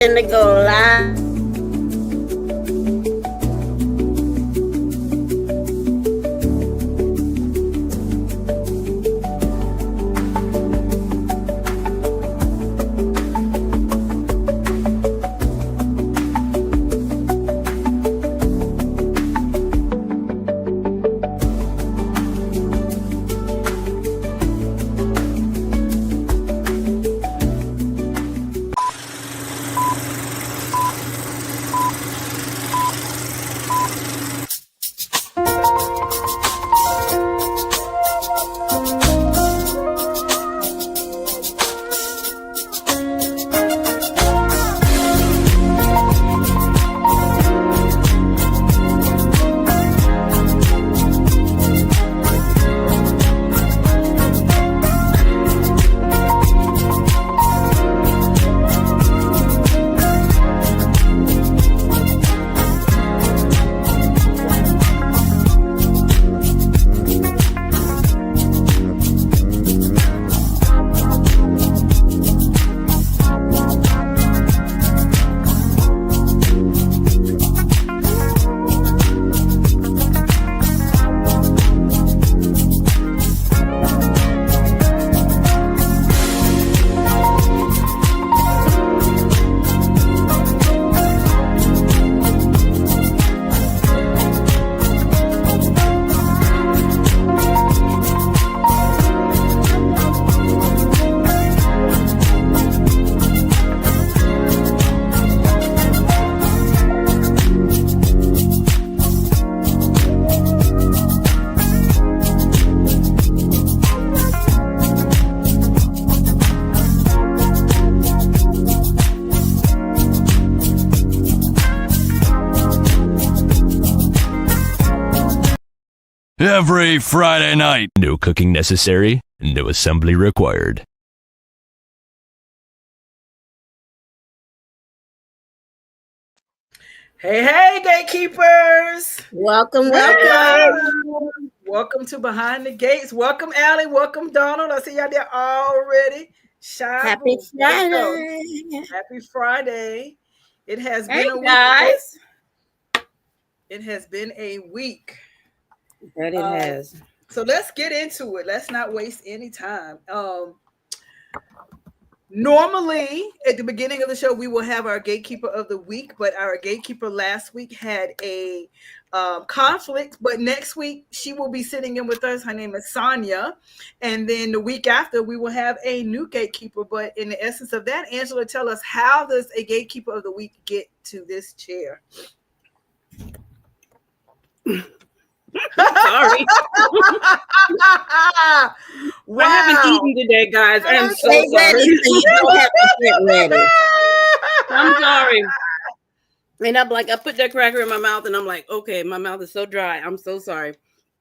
Gonna go live. Every Friday night. No cooking necessary, no assembly required. Hey, gatekeepers. Welcome. Welcome to Behind the Gates. Welcome, Allie. Welcome, Donald. I see y'all there already. Happy Friday. Happy Friday. It has Hey, been a week. guys. It has been a week. That it has. So let's get into it. Let's not waste any time. Normally, at the beginning of the show, we will have our gatekeeper of the week, but our gatekeeper last week had a conflict. But next week, she will be sitting in with us. Her name is Sonia. And then the week after, we will have a new gatekeeper. But in the essence of that, Angela, tell us, how does a gatekeeper of the week get to this chair? Sorry. Wow. I haven't eaten today, guys. I'm so sorry. Ready, so you don't have to get ready. I'm sorry. And I'm like, I put that cracker in my mouth and I'm like, okay, my mouth is so dry. I'm so sorry.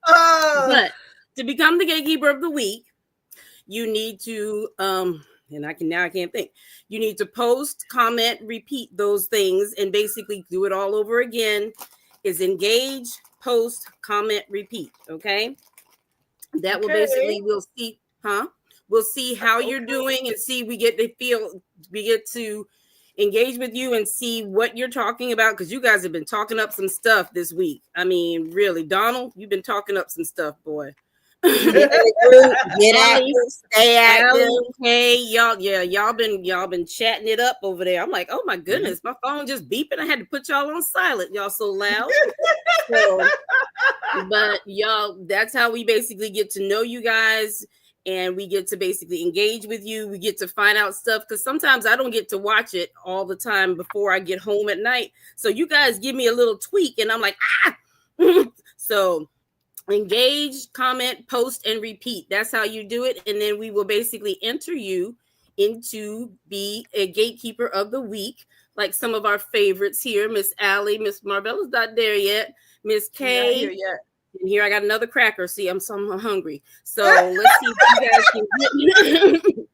But to become the gatekeeper of the week, you need to, and I can't think. You need to post, comment, repeat those things, and basically do it all over again. Is engage, post, comment, repeat. Okay. That will basically, we'll see how you're doing and see, we get to engage with you and see what you're talking about, because you guys have been talking up some stuff this week. I mean, really, Donald, you've been talking up some stuff, boy. Get active, stay active. Hey, y'all been chatting it up over there. I'm like, oh my goodness, my phone just beeping. I had to put y'all on silent. Y'all so loud. But y'all, that's how we basically get to know you guys, and we get to basically engage with you. We get to find out stuff, because sometimes I don't get to watch it all the time before I get home at night. So you guys give me a little tweak, and I'm like, So engage, comment, post, and repeat. That's how you do it. And then we will basically enter you into be a gatekeeper of the week, like some of our favorites here. Miss Allie, Miss Marbella's not there yet. Miss Kay. Not here yet. And here I got another cracker. See, I'm hungry. So let's see if you guys can get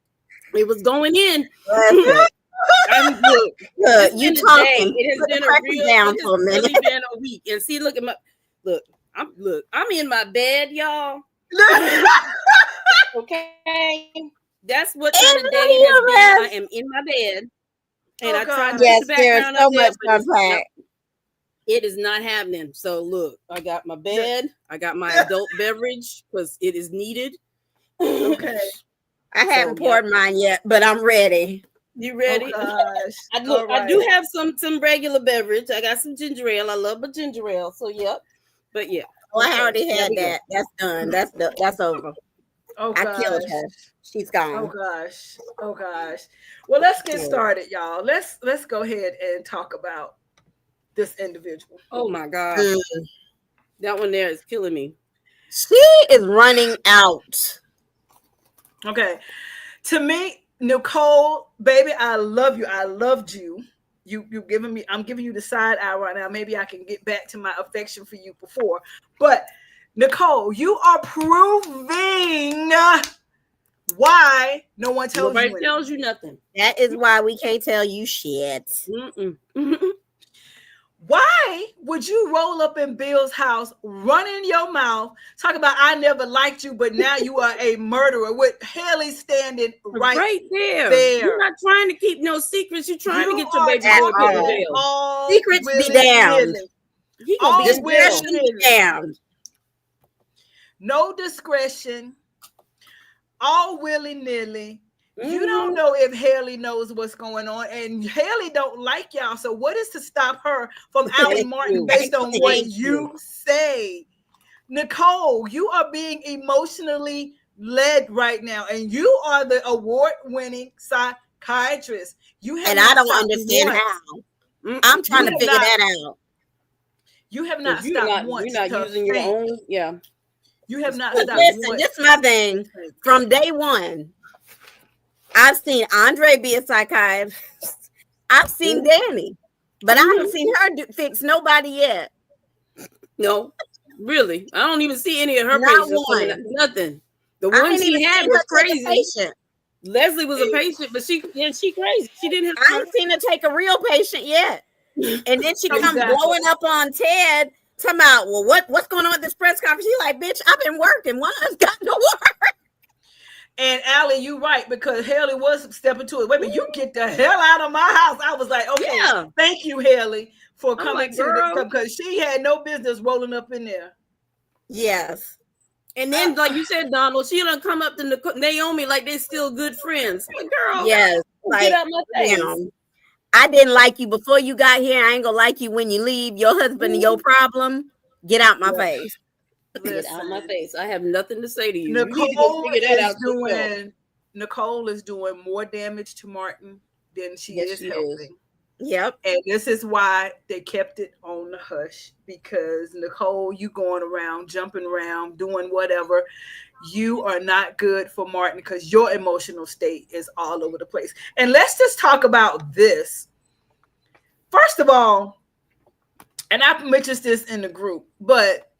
it was going in. I'm good. You talking? It has been really been a week. And see, look at my I'm in my bed, y'all. Okay. That's what kind of day it has been. I am in my bed. And I tried to yes, put the there's background so up there, much but unpack. it is not happening. So look, I got my bed, I got my adult beverage because it is needed. Okay. I haven't poured mine yet, but I'm ready. You ready? Oh, gosh. I do have some regular beverage. I got some ginger ale. I love a ginger ale. So yep. But yeah. Oh, I already had that. That's done. That's over. Oh, I gosh. killed her. She's gone. Oh gosh. Well, let's get started, y'all. Let's go ahead and talk about this individual. Oh my God. That one there is killing me. She is running out. Okay. To me, Nicole, baby, I love you. I loved you. You giving me, I'm giving you the side eye right now. Maybe I can get back to my affection for you before. But Nicole, you are proving why no one tells Nobody you tells you nothing. That is why we can't tell you shit. Why would you roll up in Bill's house, run in your mouth, talk about I never liked you, but now you are a murderer with Haley standing right there. You're not trying to keep no secrets. You're trying to get your baby boy put in jail. Secrets be damned. He gonna be discretion damned. No discretion. All willy-nilly. You don't know if Haley knows what's going on, and Haley don't like y'all. So what is to stop her from outing Martin based on what you say? Nicole, you are being emotionally led right now, and you are the award-winning psychiatrist. You have and I don't understand how. I'm trying to figure that out. You have not stopped once. You're not using your own. Yeah. You have not stopped. Listen, this is my thing. From day one, I've seen Andre be a psychiatrist. I've seen Danny, but I haven't seen her fix nobody yet. No, really. I don't even see any of her patients. Nothing. The one she had was crazy. Leslie was a patient, but she crazy. She didn't have. I haven't seen her take a real patient yet. And then she comes blowing up on Ted. Talking about, well, what's going on at this press conference? She's like, bitch, I've been working. One of us got to work. And Allie, you right, because Haley was stepping to it. Wait a minute, you get the hell out of my house. I was like, okay, thank you, Haley, for coming to the because she had no business rolling up in there. Yes. And then, like you said, Donald, she done come up to Naomi like they're still good friends. Like, girl, yes, get out my face. I didn't like you before you got here. I ain't gonna like you when you leave. Your husband and your problem. Get out my face. Get out my face. I have nothing to say to you. Nicole is doing more damage to Martin than she is helping. Yep. And this is why they kept it on the hush, because Nicole, you going around, jumping around, doing whatever. You are not good for Martin because your emotional state is all over the place. And let's just talk about this. First of all, and I mentioned this in the group, but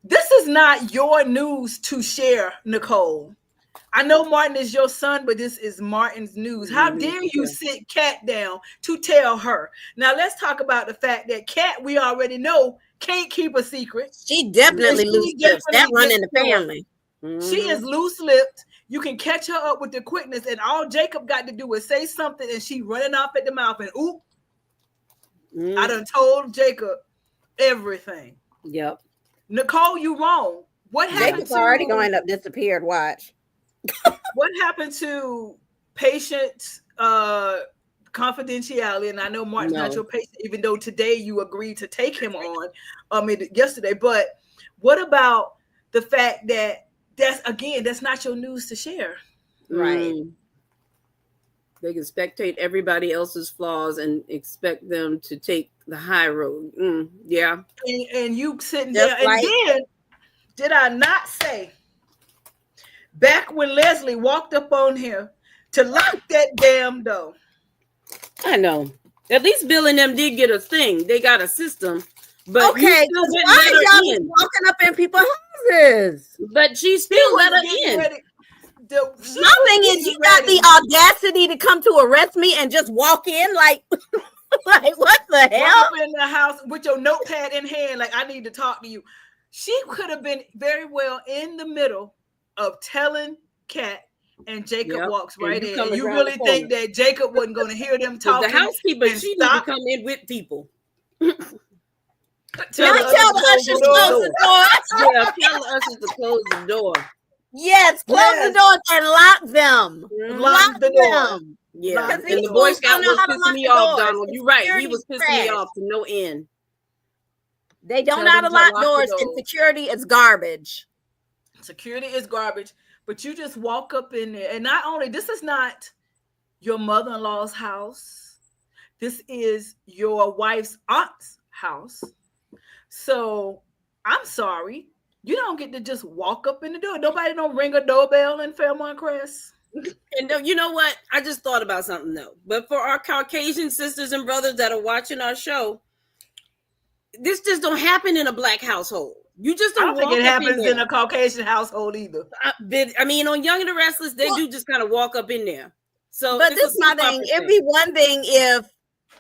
this is not your news to share, Nicole. I know Martin is your son, but this is Martin's news. How dare you sit Kat down to tell her? Now, let's talk about the fact that Kat, we already know, can't keep a secret. She definitely loose-lipped. That run in the family. She is loose-lipped. You can catch her up with the quickness, and all Jacob got to do is say something, and she running off at the mouth, and I done told Jacob everything. Yep. Nicole, you wrong. What happened? Jacob's already going to end up disappeared. Watch. What happened to patient confidentiality? And I know Martin's not your patient, even though today you agreed to take him on, yesterday. But what about the fact that that's not your news to share? Right. They can spectate everybody else's flaws and expect them to take the high road. Yeah. And you sitting there, and then did I not say? Back when Leslie walked up on him to lock that damn door. I know. At least Bill and them did get a thing. They got a system. But okay, why y'all be walking up in people's houses? But she still let her in. My thing is, you got the audacity to come to arrest me and just walk in like, like what the hell? Walk up in the house with your notepad in hand, like I need to talk to you. She could have been very well in the middle of telling Kat, and Jacob walks right in. And you really think that Jacob wasn't going to hear them talking? The housekeeper, she need to come in with people. Tell the ushers to close the door. Yeah, tell the ushers to close the door. Yes, close the doors and lock them. Lock the door. Yeah, and the Boy Scout was pissing me off, Donald. You're right. He was pissing me off to no end. They don't know how to lock doors, and security is garbage. Security is garbage, but you just walk up in there. And not only, this is not your mother-in-law's house. This is your wife's aunt's house. So I'm sorry. You don't get to just walk up in the door. Nobody don't ring a doorbell in Fairmont Crest. And you know what? I just thought about something though. But for our Caucasian sisters and brothers that are watching our show, this just don't happen in a black household. You just don't. I don't think it happens in a Caucasian household either. I mean, on Young and the Restless, they do just kind of walk up in there. So, but this is my thing. It'd be one thing if,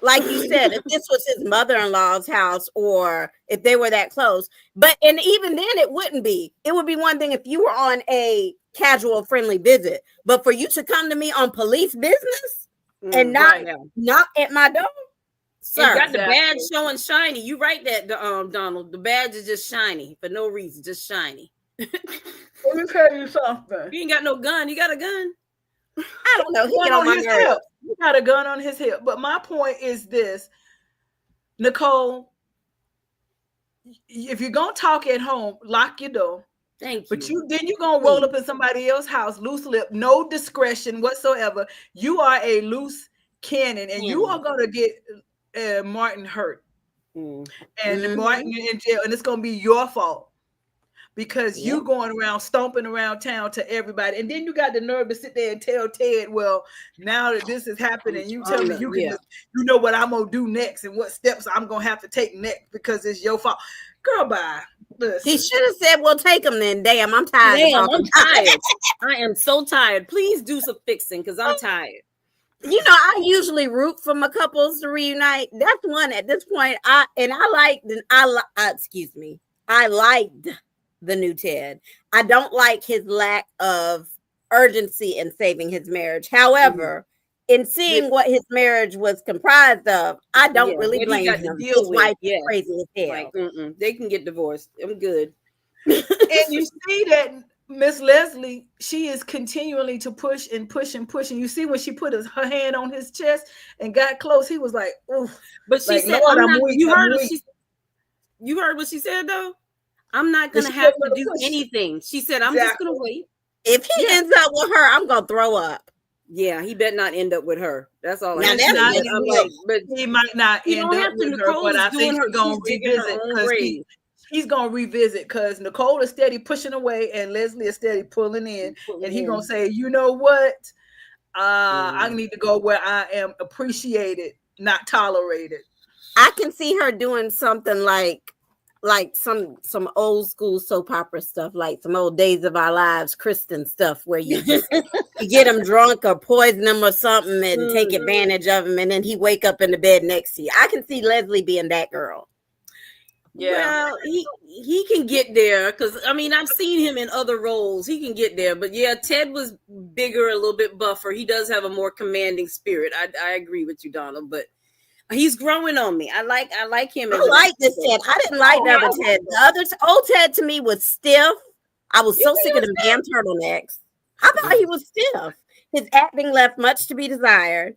like you said, if this was his mother-in-law's house or if they were that close. And even then, it wouldn't be. It would be one thing if you were on a casual, friendly visit. But for you to come to me on police business and not at my door, sir. You got the badge showing shiny. You right that, Donald. The badge is just shiny for no reason, just shiny. Let me tell you something. You ain't got no gun. You got a gun? I don't know. He get on my nerves. He got a gun on his hip. But my point is this, Nicole, if you're going to talk at home, lock your door. Thank you. But you're going to roll up in somebody else's house, loose lip, no discretion whatsoever. You are a loose cannon, and you are going to get Martin hurt. And Martin in jail, and it's going to be your fault. Because you going around stomping around town to everybody, and then you got the nerve to sit there and tell Ted, "Well, now that this is happening, you tell me you know what I'm gonna do next and what steps I'm gonna have to take next because it's your fault." Girl, bye. Listen. He should have said, "Well, take him then." Damn, I'm tired. I'm tired. I am so tired. Please do some fixing because I'm tired. You know, I usually root for my couples to reunite. That's I liked the new Ted. I don't like his lack of urgency in saving his marriage. However, in seeing what his marriage was comprised of, I don't really blame him. His wife is crazy as hell. Like, they can get divorced. I'm good. And you see that Miss Leslie, she is continually to push and push and push. And you see when she put her hand on his chest and got close, he was like, "Oof." But she said, you heard what she said though? I'm not going to have to do anything. She said, I'm just going to wait. If he ends up with her, I'm going to throw up. Yeah, he better not end up with her. That's all I know. But he might not end up with her, but I think he's going to revisit because he's going to revisit because Nicole is steady pushing away and Leslie is steady pulling in. And he's going to say, you know what? I need to go where I am appreciated, not tolerated. I can see her doing something like some old school soap opera stuff, like some old Days of Our Lives, Kristen stuff, where you just you get him drunk or poison him or something and take advantage of him, and then he wake up in the bed next to you. I can see Leslie being that girl. Yeah, well, he can get there because I mean I've seen him in other roles. He can get there, but yeah, Ted was bigger, a little bit buffer. He does have a more commanding spirit. I agree with you, Donald, but. He's growing on me. I like him. I like this Ted. I didn't like the other Ted. The other old Ted to me was stiff. I was so sick of the damn turtlenecks. I thought he was stiff. His acting left much to be desired,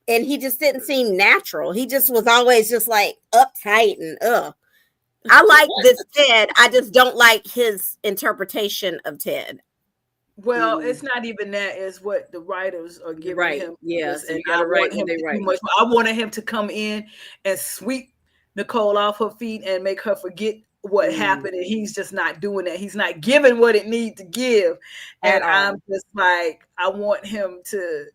and he just didn't seem natural. He just was always just like uptight and I like this Ted. I just don't like his interpretation of Ted. Well, it's not even that. It's what the writers are giving him. Yes, and I wanted him to come in and sweep Nicole off her feet and make her forget what happened. And he's just not doing that. He's not giving what it needs to give. And I'm just like, I want him to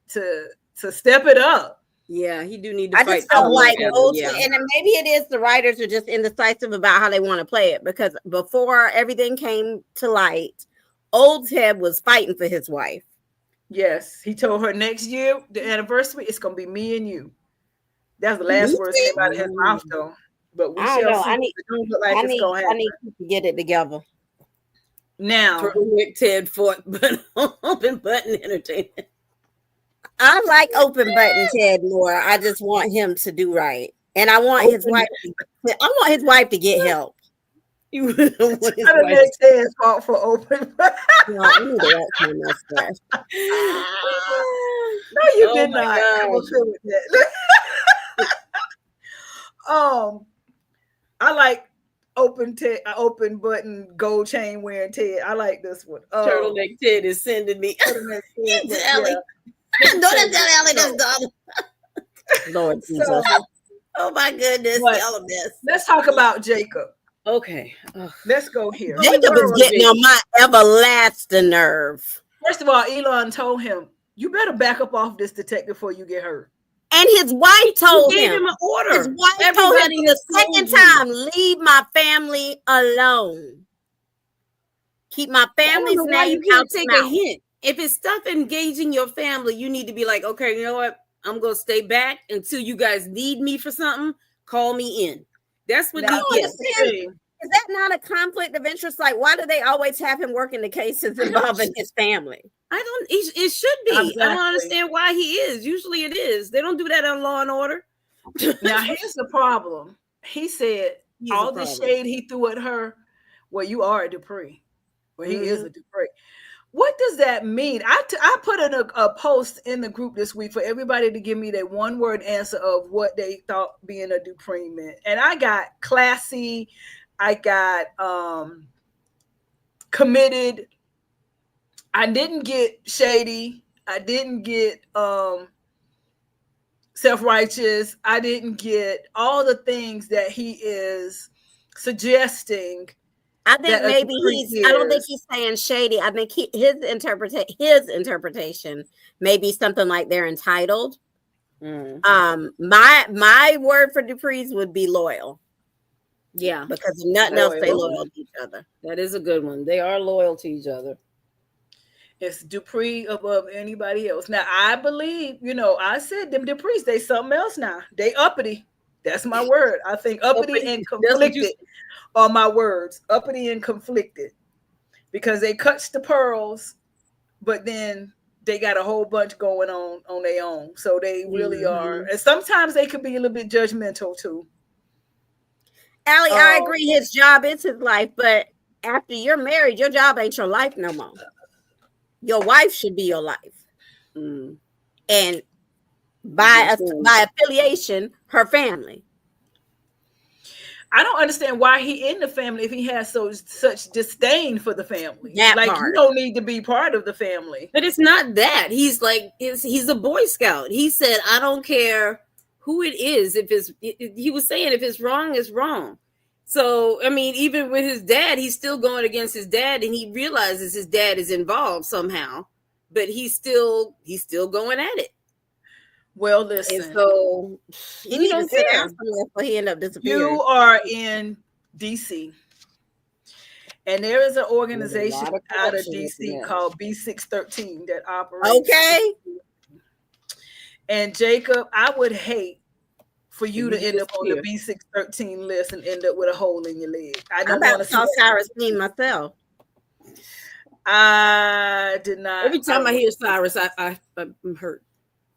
step it up. Yeah, he do need to fight. I just don't like old Ted. And maybe it is the writers are just indecisive about how they want to play it, because before everything came to light, old Ted was fighting for his wife. Yes, he told her next year, the anniversary, it's gonna be me and you. That's the last words came out of his mouth, though. But we shall see. I need to get it together. Now, Turtleneck Ted fought, but open button entertainment. I like open button Ted more. I just want him to do right, and I want his wife. I want his wife to get help. You want his I wife. Ted's fault for open button. No, I need to wax my mustache. No, you Oh did my not. I will gosh. feel with that. I like open button gold chain wearing Ted. I like this one. Turtleneck Ted is sending me. Turtleneck Ted, To yeah. Ellie. Don't tell Ellie this, dog. Lord Jesus. So, Oh my goodness, What? y'all a mess. let's talk about Jacob. Okay. Ugh. Let's go here. Jacob is getting on my everlasting nerve. First of all, Elon told him, "You better back up off this detective before you get hurt." And his wife told He gave him. him an order. His wife told him Everybody for the has second told you. time, leave my family alone. Keep my I don't family's know why name you out can't take your a mouth. hint. If it's stuff engaging your family, you need to be like, okay, you know what? I'm gonna stay back until you guys need me for something. Call me in. That's what Now, he here's gets. the thing. Is that not a conflict of interest? Like, why do they always have him working the cases involving his family? I don't. It should be. I Exactly. don't understand why he is. Usually it is. They don't do that on Law and Order. Now, here's the problem. He said all the shade he threw at her. Well, you are a Dupree. Well, he is a Dupree. What does that mean? I put in a post in the group this week for everybody to give me their one word answer of what they thought being a Dupree meant. And I got classy. I got committed. I didn't get shady. I didn't get self-righteous. I didn't get all the things that he is suggesting. I think maybe I don't think he's saying shady. I think his interpretation may be something like they're entitled. My word for Dupree's would be loyal. Yeah, because nothing else, they loyal to each other. That is a good one. They are loyal to each other. It's Dupree above anybody else. Now, I believe, I said them Duprees, they something else now. They uppity. That's my word. I think uppity and conflicted are my words. Uppity and conflicted. Because they cuts the pearls, but then they got a whole bunch going on their own. So they really are. And sometimes they could be a little bit judgmental too. Allie, I agree. His job is his life, but after you're married, your job ain't your life no more. Your wife should be your life, and by affiliation, her family. I don't understand why he in the family if he has such disdain for the family. That like part. You don't need to be part of the family. But it's not that. He's like he's a Boy Scout. He said, I don't care who it is. He was saying if it's wrong, it's wrong. So, I mean, even with his dad, he's still going against his dad, and he realizes his dad is involved somehow, but he's still going at it. Well, listen. And so he needs to sit down somewhere before he end up disappearing. You are in DC, and there is an organization out of DC called B613 that operates. Okay. And Jacob, I would hate for you to end up on the B613 list and end up with a hole in your leg. I don't want to saw Cyrus Dean myself. I did not. Every time I hear Cyrus, I'm hurt.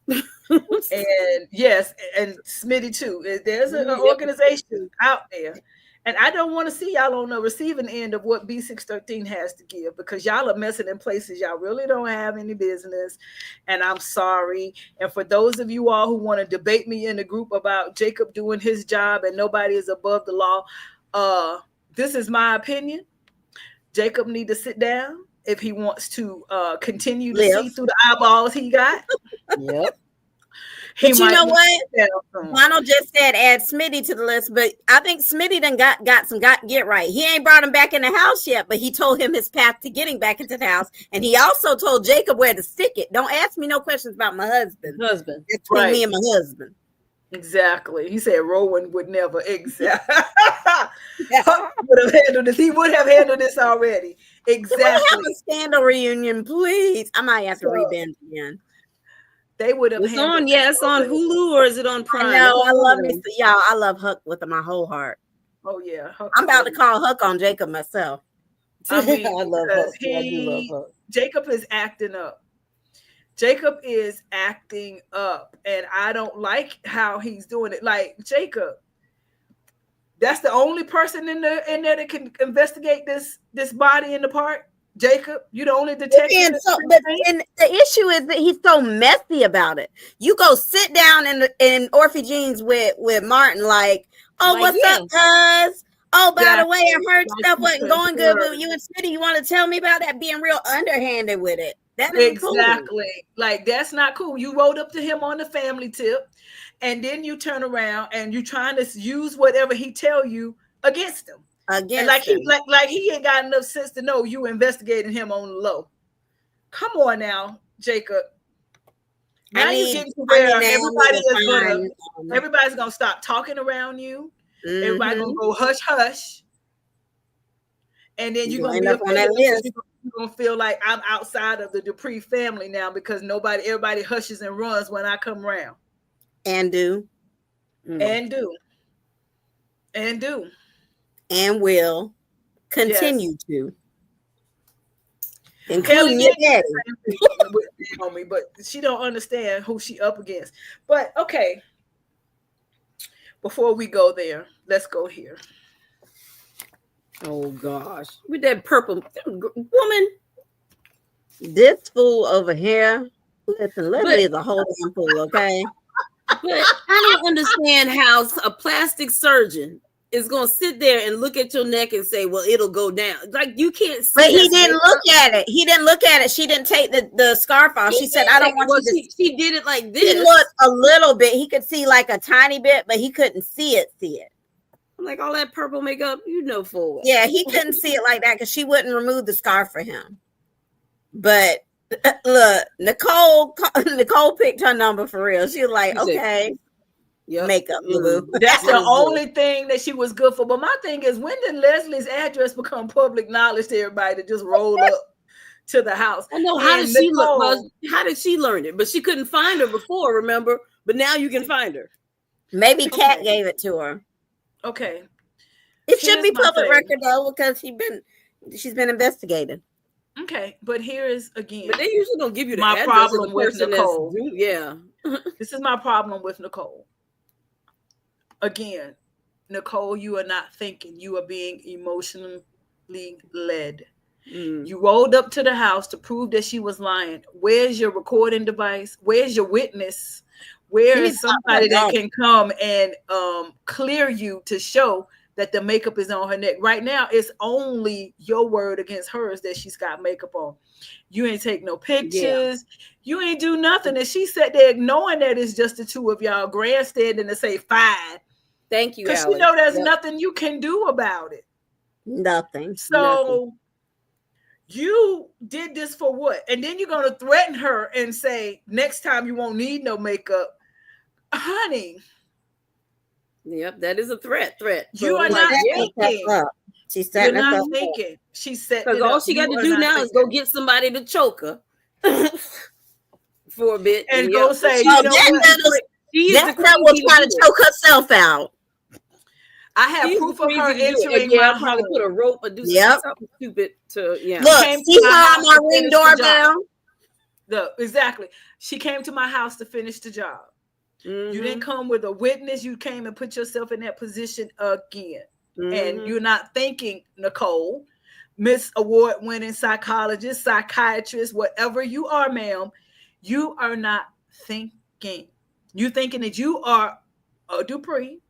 And yes, and Smitty too. There's an organization out there, and I don't want to see y'all on the receiving end of what B613 has to give, because y'all are messing in places y'all really don't have any business. And I'm sorry. And for those of you all who want to debate me in the group about Jacob doing his job and nobody is above the law, this is my opinion. Jacob need to sit down if he wants to continue to see through the eyeballs he got. Yep. But you know what? Donald just said add Smitty to the list, but I think Smitty done get right. He ain't brought him back in the house yet, but he told him his path to getting back into the house, and he also told Jacob where to stick it. Don't ask me no questions about my husband. It's between me and my husband. Exactly. He said Rowan would never. Exactly. Would have handled this. He would have handled this already. Exactly. Have a scandal reunion, please. I might have to rebend again. They would have. It's on. Yeah, it's on Hulu, or is it on Prime? No, I love me. Y'all, I love Huck with my whole heart. Oh yeah, I'm about to call Huck on Jacob myself. I mean, I love because Hook. I do love Hook. Jacob is acting up. Jacob is acting up, and I don't like how he's doing it. Like, Jacob, that's the only person in there that can investigate this body in the park. Jacob, you the only detective. And the issue is that he's so messy about it. You go sit down in Orphe Jeans with Martin, like, oh, like, what's up, cuz? Oh, by the way, I heard stuff wasn't going good with you and City. You want to tell me about that? Being real underhanded with it. That ain't exactly cool. Like, that's not cool. You rolled up to him on the family tip, and then you turn around and you trying to use whatever he tell you against him. And like he ain't got enough sense to know you investigating him on the low. Come on now, Jacob. Now you getting to where everybody's gonna stop talking around you. Mm-hmm. Everybody's gonna go hush hush, and then you're gonna be on that list. You're gonna feel like I'm outside of the Dupree family now because everybody hushes and runs when I come around. And do. And will continue to. Including your daddy. On me, but she don't understand who she up against. But okay, before we go there, let's go here. Oh gosh, with that purple woman. This fool over here. Listen, Leslie is a whole damn fool, okay? But I don't understand how a plastic surgeon is going to sit there and look at your neck and say, well, it'll go down. Like, you can't see. But he didn't look at it. He didn't look at it. She didn't take the scarf off. She said, I don't want you to. She did it like this. He looked a little bit. He could see like a tiny bit, but he couldn't see it. I'm like, all that purple makeup, full. Yeah, he couldn't see it like that because she wouldn't remove the scarf for him. But look, Nicole picked her number for real. She was like, okay. Yep. Makeup. That's the only thing that she was good for. But my thing is, when did Leslie's address become public knowledge to everybody to just roll up to the house? I know. How did she learn it? But she couldn't find her before, remember? But now you can find her. Maybe Kat gave it to her. Okay. It should be public record though, because she's been investigated. Okay, but here is again. But they usually don't give you my problem with Nicole. Yeah. This is my problem with Nicole. Again, Nicole, you are not thinking. You are being emotionally led. You rolled up to the house to prove that she was lying. Where's your recording device? Where's your witness? Where is somebody that can come and clear you to show that the makeup is on her neck? Right now, it's only your word against hers that she's got makeup on. You ain't take no pictures. Yeah. You ain't do nothing. And she sat there knowing that it's just the two of y'all grandstanding to say fine. Thank you, because you know there's nothing you can do about it. Nothing. So you did this for what? And then you're going to threaten her and say, next time you won't need no makeup. Honey. Yep, that is a threat. You are not thinking. She's setting You're not thinking. She said because all she got to do now is go get somebody to choke her for a bit and go say, that's not what trying to choke herself out. I have proof of her entering my home. Probably put a rope or do something stupid to Look, see how my Ring doorbell. Look, exactly. She came to my house to finish the job. Mm-hmm. You didn't come with a witness. You came and put yourself in that position again. Mm-hmm. And you're not thinking, Nicole, Miss Award-winning psychologist, psychiatrist, whatever you are, ma'am, you are not thinking. You're thinking that you are a Dupree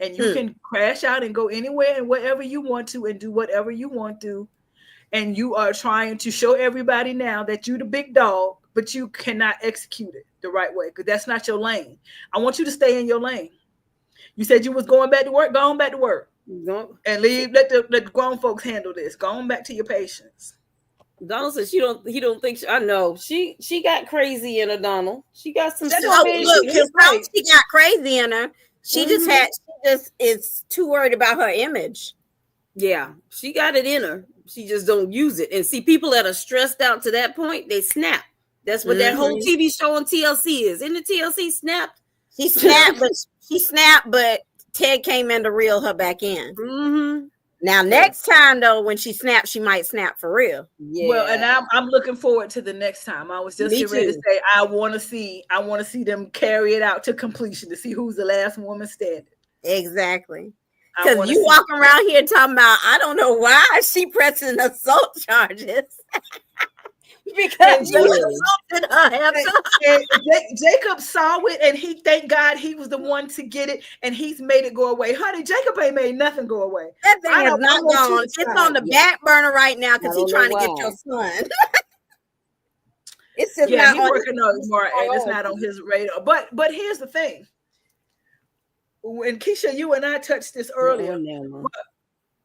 and you can crash out and go anywhere and wherever you want to and do whatever you want to. And you are trying to show everybody now that you're the big dog, but you cannot execute it the right way because that's not your lane. I want you to stay in your lane. You said you was going back to work. Go on back to work. And leave. Let the grown folks handle this. Go on back to your patients. Donald said he don't think I know. She got crazy in her, Donald. She got some she got crazy in her. She just is too worried about her image. Yeah, she got it in her. She just don't use it. And see, people that are stressed out to that point, they snap. That's what that whole TV show on TLC is. In the TLC snapped. She snapped, but Ted came in to reel her back in. Mm-hmm. Now, next time though, when she snaps, she might snap for real. Yeah. Well, and I'm looking forward to the next time. I was just Me getting ready to too. say I want to see them carry it out to completion to see who's the last woman standing. Exactly. I Because wanna you see- walk around here talking about, I don't know why she pressing assault charges. Because you assaulted her. and Jacob saw it, and he thank God he was the one to get it, and he's made it go away. Honey, Jacob ain't made nothing go away. That thing is not gone. It's on the back burner right now because he's trying to get your son. It's just Yeah, not he's on working on it more, and it's not on his radar. But here's the thing. When Keisha, you and I touched this earlier,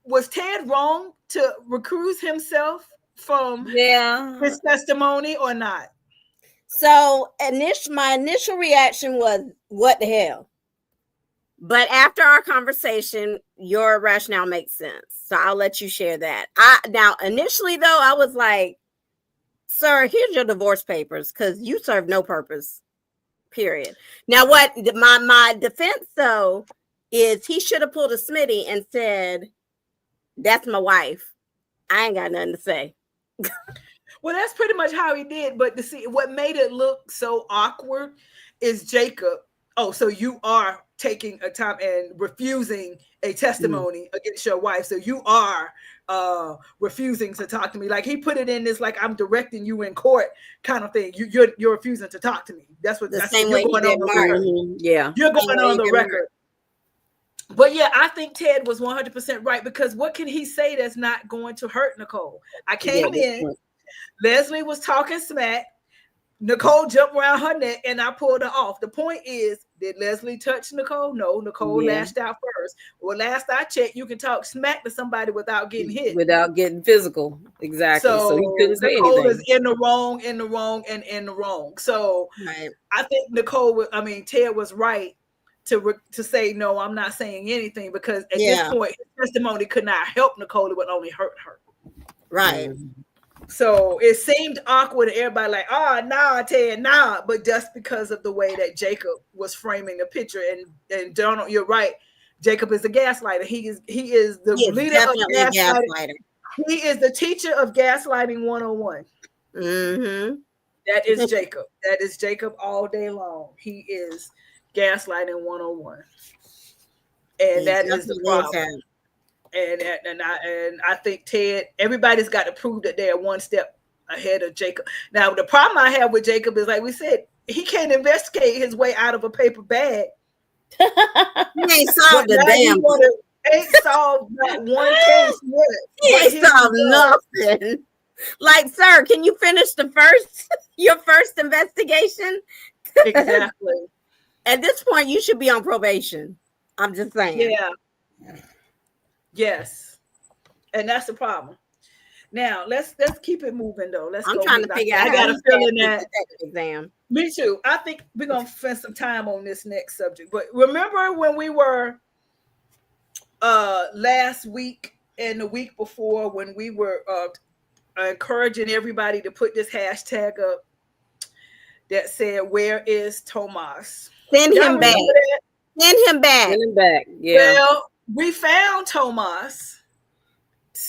was Ted wrong to recuse himself from his testimony or not? So my initial reaction was, what the hell? But after our conversation, your rationale makes sense. So I'll let you share that. Now, initially, though, I was like, sir, here's your divorce papers because you serve no purpose, period. Now, what my defense, though, is he should have pulled a Smitty and said, that's my wife. I ain't got nothing to say. Well, that's pretty much how he did. But to see what made it look so awkward is Jacob. Oh, so you are taking a time and refusing a testimony against your wife. So you are refusing to talk to me. Like he put it in this, like I'm directing you in court kind of thing. You're refusing to talk to me. That's what you're going on the record. Yeah, you're going on the record. But yeah, I think Ted was 100% right because what can he say that's not going to hurt Nicole? I came in, Leslie was talking smack, Nicole jumped around her neck, and I pulled her off. The point is, did Leslie touch Nicole? No, Nicole lashed out first. Well, last I checked, you can talk smack to somebody without getting hit. Without getting physical. Exactly. So he couldn't say Nicole anything. is in the wrong. So I think Ted was right to say, no, I'm not saying anything because at this point, his testimony could not help Nicole. It would only hurt her. Right. So it seemed awkward to everybody like, oh, nah, Ted, nah. But just because of the way that Jacob was framing the picture, and Donald, you're right. Jacob is a gaslighter. He is the leader of gaslighting. He is the teacher of gaslighting 101. Mm-hmm. That is Jacob. That is Jacob all day long. He is gaslighting 101. And that is the problem. And I think Ted, everybody's got to prove that they're one step ahead of Jacob. Now, the problem I have with Jacob is, like we said, he can't investigate his way out of a paper bag. He ain't solved the damn. Ain't solved not one case yet. He ain't solved nothing. Like, sir, can you finish your first investigation? Exactly. At this point, you should be on probation. I'm just saying. Yeah. Yes, and that's the problem. Now let's keep it moving though. I'm trying to figure out. I got a feeling that exam. Me too. I think we're gonna spend some time on this next subject. But remember when we were last week and the week before when we were encouraging everybody to put this hashtag up that said, "Where is Tomas?" Send him back. Send him back. Send him back. Yeah. Well, we found Tomas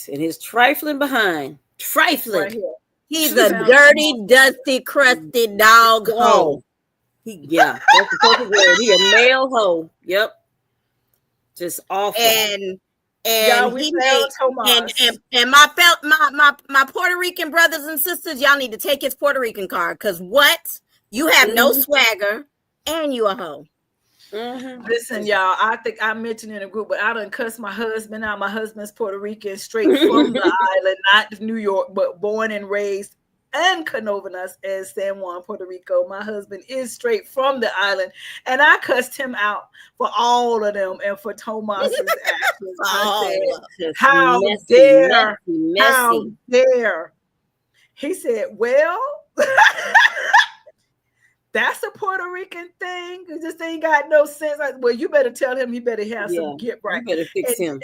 and he's trifling behind. Trifling. Right here. He's a dirty, dusty, crusty dog hoe. That's the perfect word. He a male hoe. Yep. Just awful. And he made and my Puerto Rican brothers and sisters, y'all need to take his Puerto Rican card because what? You have no swagger and you a hoe. Mm-hmm. Listen, y'all, I think I mentioned in a group, but I done cussed my husband out. My husband's Puerto Rican, straight from the island, not New York, but born and raised and Canovenas as San Juan, Puerto Rico. My husband is straight from the island, and I cussed him out for all of them and for Tomas's actions. I said, how dare. He said, well, that's a Puerto Rican thing. This ain't got no sense. Well, you better tell him he better have some get right. You better fix him.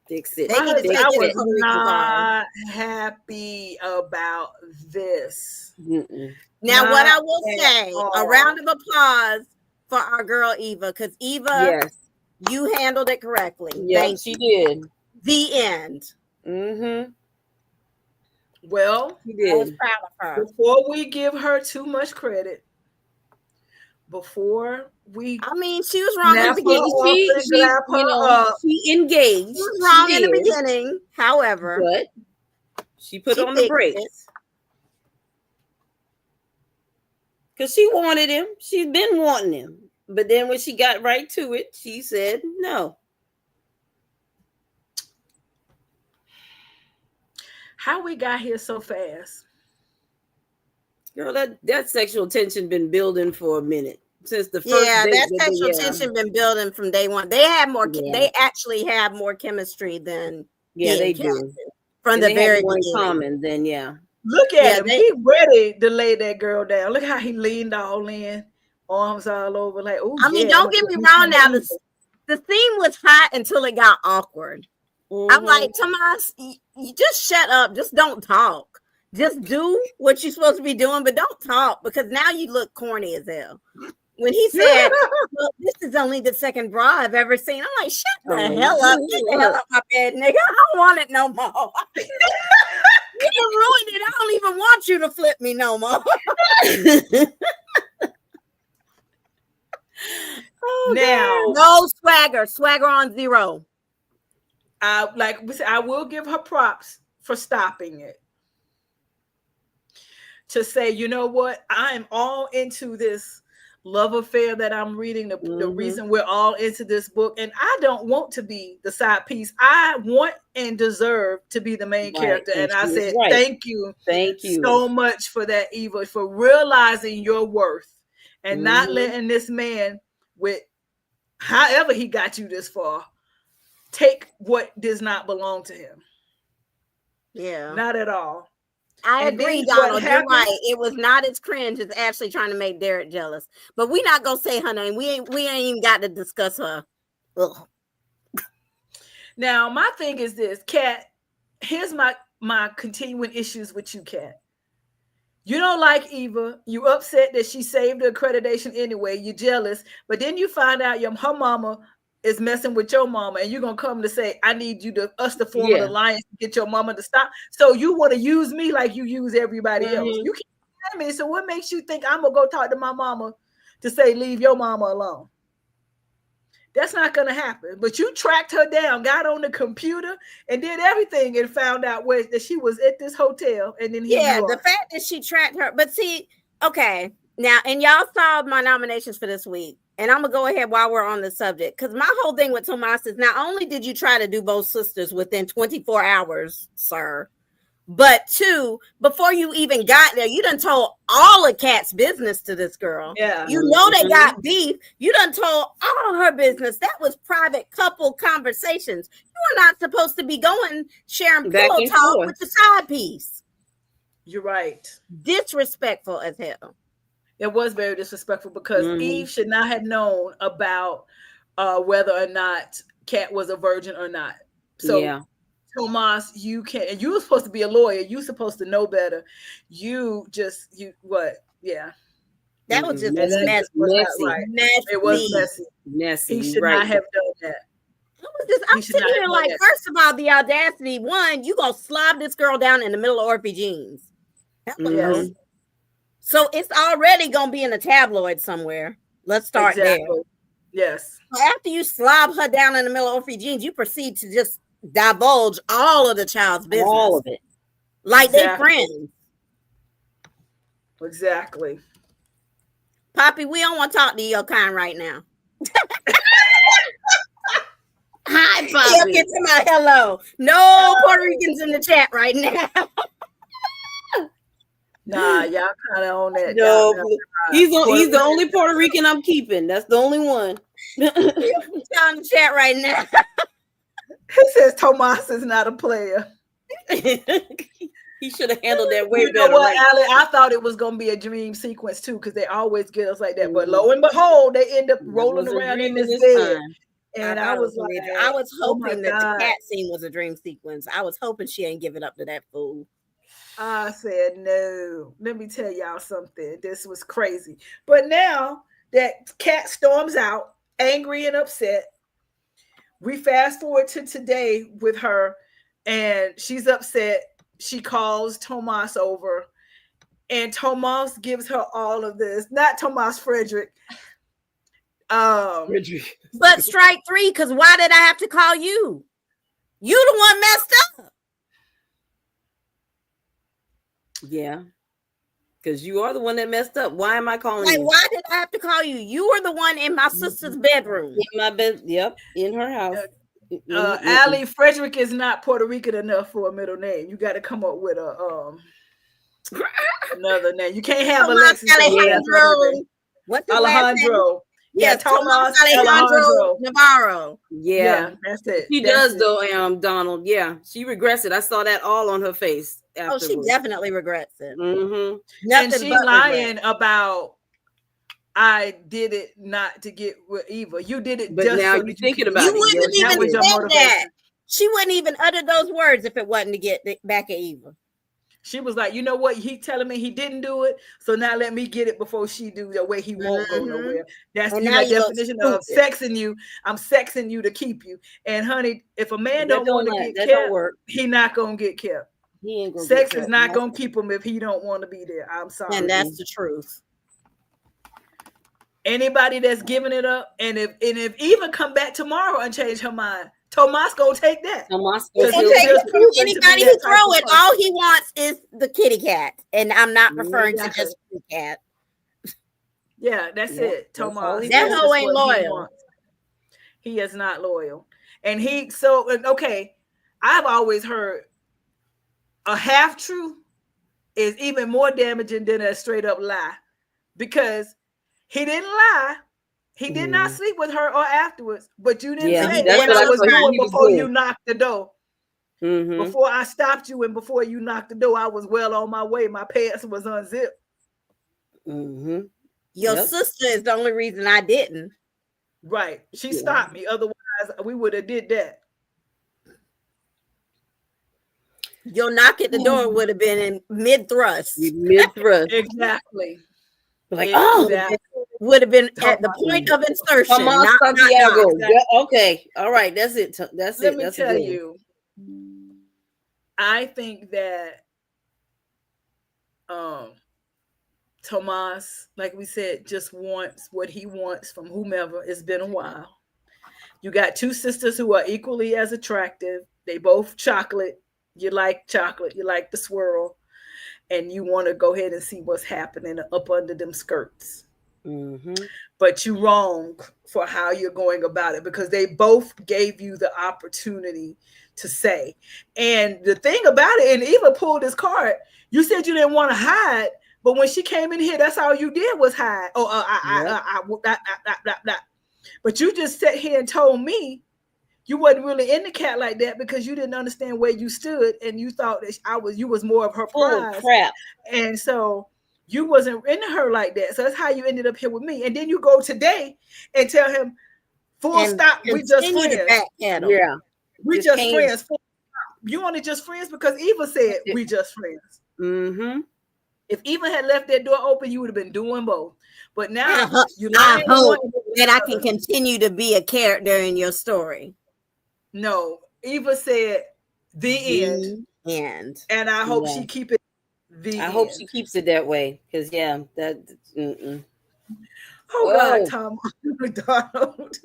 Fix it. I was not happy about this. Now, what I will say, a round of applause for our girl Eva, because Eva You handled it correctly. Yeah, she did. The end. Mm-hmm. Well, I was proud of her. Before we give her too much credit, before we, I mean, she was wrong in the beginning. She engaged. She was wrong in the beginning. However, but she put on the brakes because she wanted him. She's been wanting him, but then when she got right to it, she said no. How we got here so fast? Girl, that sexual tension been building for a minute since the first. Yeah, that sexual tension been building from day one. They have more. Yeah. They actually have more chemistry than they do from and the very beginning. Common, then Look at him. He ready to lay that girl down. Look how he leaned all in, arms all over. Like, oh, I mean, don't get me wrong. Now the theme was hot until it got awkward. Mm-hmm. I'm like, Tomas, you just shut up. Just don't talk. Just do what you're supposed to be doing, but don't talk because now you look corny as hell. When he said, well, this is only the second bra I've ever seen, I'm like, shut the hell up. Get the hell up my bed, nigga. I don't want it no more. You can ruin it. I don't even want you to flip me no more. Now, no swagger on zero. Like we said, I will give her props for stopping it. To say, you know what, I am all into this love affair that I'm reading, the reason we're all into this book, and I don't want to be the side piece. I want and deserve to be the main character. And I said, thank you so much for that, Eva, for realizing your worth and not letting this man, with however he got you this far, take what does not belong to him. Yeah, not at all. I agree, Donald. You're right. It was not as cringe as Ashley trying to make Derek jealous. But we're not gonna say her name. We ain't even got to discuss her. Ugh. Now, my thing is this, Kat. Here's my continuing issues with you, Kat. You don't like Eva. You upset that she saved her accreditation anyway. You're jealous, but then you find out her mama is messing with your mama, and you're gonna come to say, I need us to form an alliance to get your mama to stop. So you want to use me like you use everybody else. You can't stand me. So what makes you think I'm gonna go talk to my mama to say leave your mama alone? That's not gonna happen. But you tracked her down, got on the computer, and did everything, and found out that she was at this hotel. And then the fact that she tracked her. But see, okay, now, and y'all saw my nominations for this week. And I'm going to go ahead while we're on the subject, because my whole thing with Tomas is not only did you try to do both sisters within 24 hours, sir, but two, before you even got there, you done told all of Kat's business to this girl. Yeah. You know they got beef. You done told all her business. That was private couple conversations. You are not supposed to be sharing pillow talk with the side piece. You're right. Disrespectful as hell. It was very disrespectful because Eve should not have known about whether or not Kat was a virgin or not. So, Tomas, you were supposed to be a lawyer. You supposed to know better. That was just messy. It was messy. He should not have done that. I'm sitting here like, first of all, the audacity. One, you gonna slob this girl down in the middle of Orpy jeans. Yes. So it's already going to be in a tabloid somewhere. Let's start there. Yes. So after you slob her down in the middle of Orphy jeans, you proceed to just divulge all of the child's business. All of it. Like they friends. Exactly. Poppy, we don't want to talk to your kind right now. Hi, Poppy. Get to my hello. No Puerto Ricans in the chat right now. Nah, y'all kind of on that. No, he's the only Puerto Rican I'm keeping. That's the only one. He's on the chat right now. He says Tomas is not a player. He should have handled that way better. You know what, Allie? I thought it was gonna be a dream sequence too, because they always get us like that. But lo and behold, they end up rolling around in this bed. And I was like, I was hoping that the cat scene was a dream sequence. I was hoping she ain't giving up to that fool. I said, no, let me tell y'all something. This was crazy. But now that Kat storms out, angry and upset, We fast forward to today with her, and she's upset. She calls Tomas over, and Tomas gives her all of this. Not Tomas Frederick. But strike 3, because why did I have to call you? You the one messed up. Yeah. Because you are the one that messed up. Why am I calling you? Why did I have to call you? You were the one in my sister's bedroom. In my bed. Yep. In her house. Allie, Frederick is not Puerto Rican enough for a middle name. You got to come up with a another name. You can't have Alexis. Alejandro. What's Alejandro? Yeah, Tomas Alejandro Navarro. Yeah, that's it. She does though, Donald. Yeah, she regrets it. I saw that all on her face. Afterwards. Oh, she definitely regrets it. Mm-hmm. And she's lying about I did it not to get with Eva. You did it, but just now so you're thinking about you it. You wouldn't even said that. She wouldn't even utter those words if it wasn't to get back at Eva. She was like, you know what? He telling me he didn't do it, so now let me get it before she do the way he won't go nowhere. That's the definition of sexing you. I'm sexing you to keep you. And honey, if a man don't want to get kept, he not gonna get kept. He ain't gonna Sex is not gonna keep him if he don't want to be there. I'm sorry. And that's the truth. Anybody that's giving it up, and if Eva come back tomorrow and change her mind, Tomas gonna take that. Tomas gonna take anybody who throw it. All he wants is the kitty cat, and I'm not referring to just kitty cat. Yeah, that's it. Tomas. That hoe ain't loyal. He is not loyal, and okay. I've always heard a half truth is even more damaging than a straight up lie, because he didn't lie. He did not sleep with her or afterwards, but you didn't say what I was doing before you knocked the door. Mm-hmm. Before I stopped you and before you knocked the door, I was well on my way. My pants was unzipped. Mm-hmm. Your sister is the only reason I didn't. Right. She stopped me. Otherwise, we would have did that. Your knock at the door would have been in mid-thrust. Mid-thrust. Exactly. Like, would have been at the point of insertion. Not Santiago. Okay. All right. That's it. Let me tell you. I think that Tomas, like we said, just wants what he wants from whomever. It's been a while. You got two sisters who are equally as attractive. They both chocolate. You like chocolate. You like the swirl. And you want to go ahead and see what's happening up under them skirts. Mm-hmm. But you're wrong for how you're going about it, because they both gave you the opportunity to say. And the thing about it, and Eva pulled this card, you said you didn't want to hide, but when she came in here, that's all you did was hide. But you just sat here and told me you wasn't really in the cat like that because you didn't understand where you stood, and you thought that you was more of her prize. Oh, crap. And so you wasn't into her like that. So that's how you ended up here with me. And then you go today and tell him, full stop, we just friends. Yeah. We just friends. You only just friends because Eva said we just friends. Mm-hmm. If Eva had left that door open, you would have been doing both. But now I hope that I can continue to be a character in your story. No, Eva said the end. And I hope she keep it I hope she keeps it that way, because that. Mm-mm. Oh God, Tom Donald.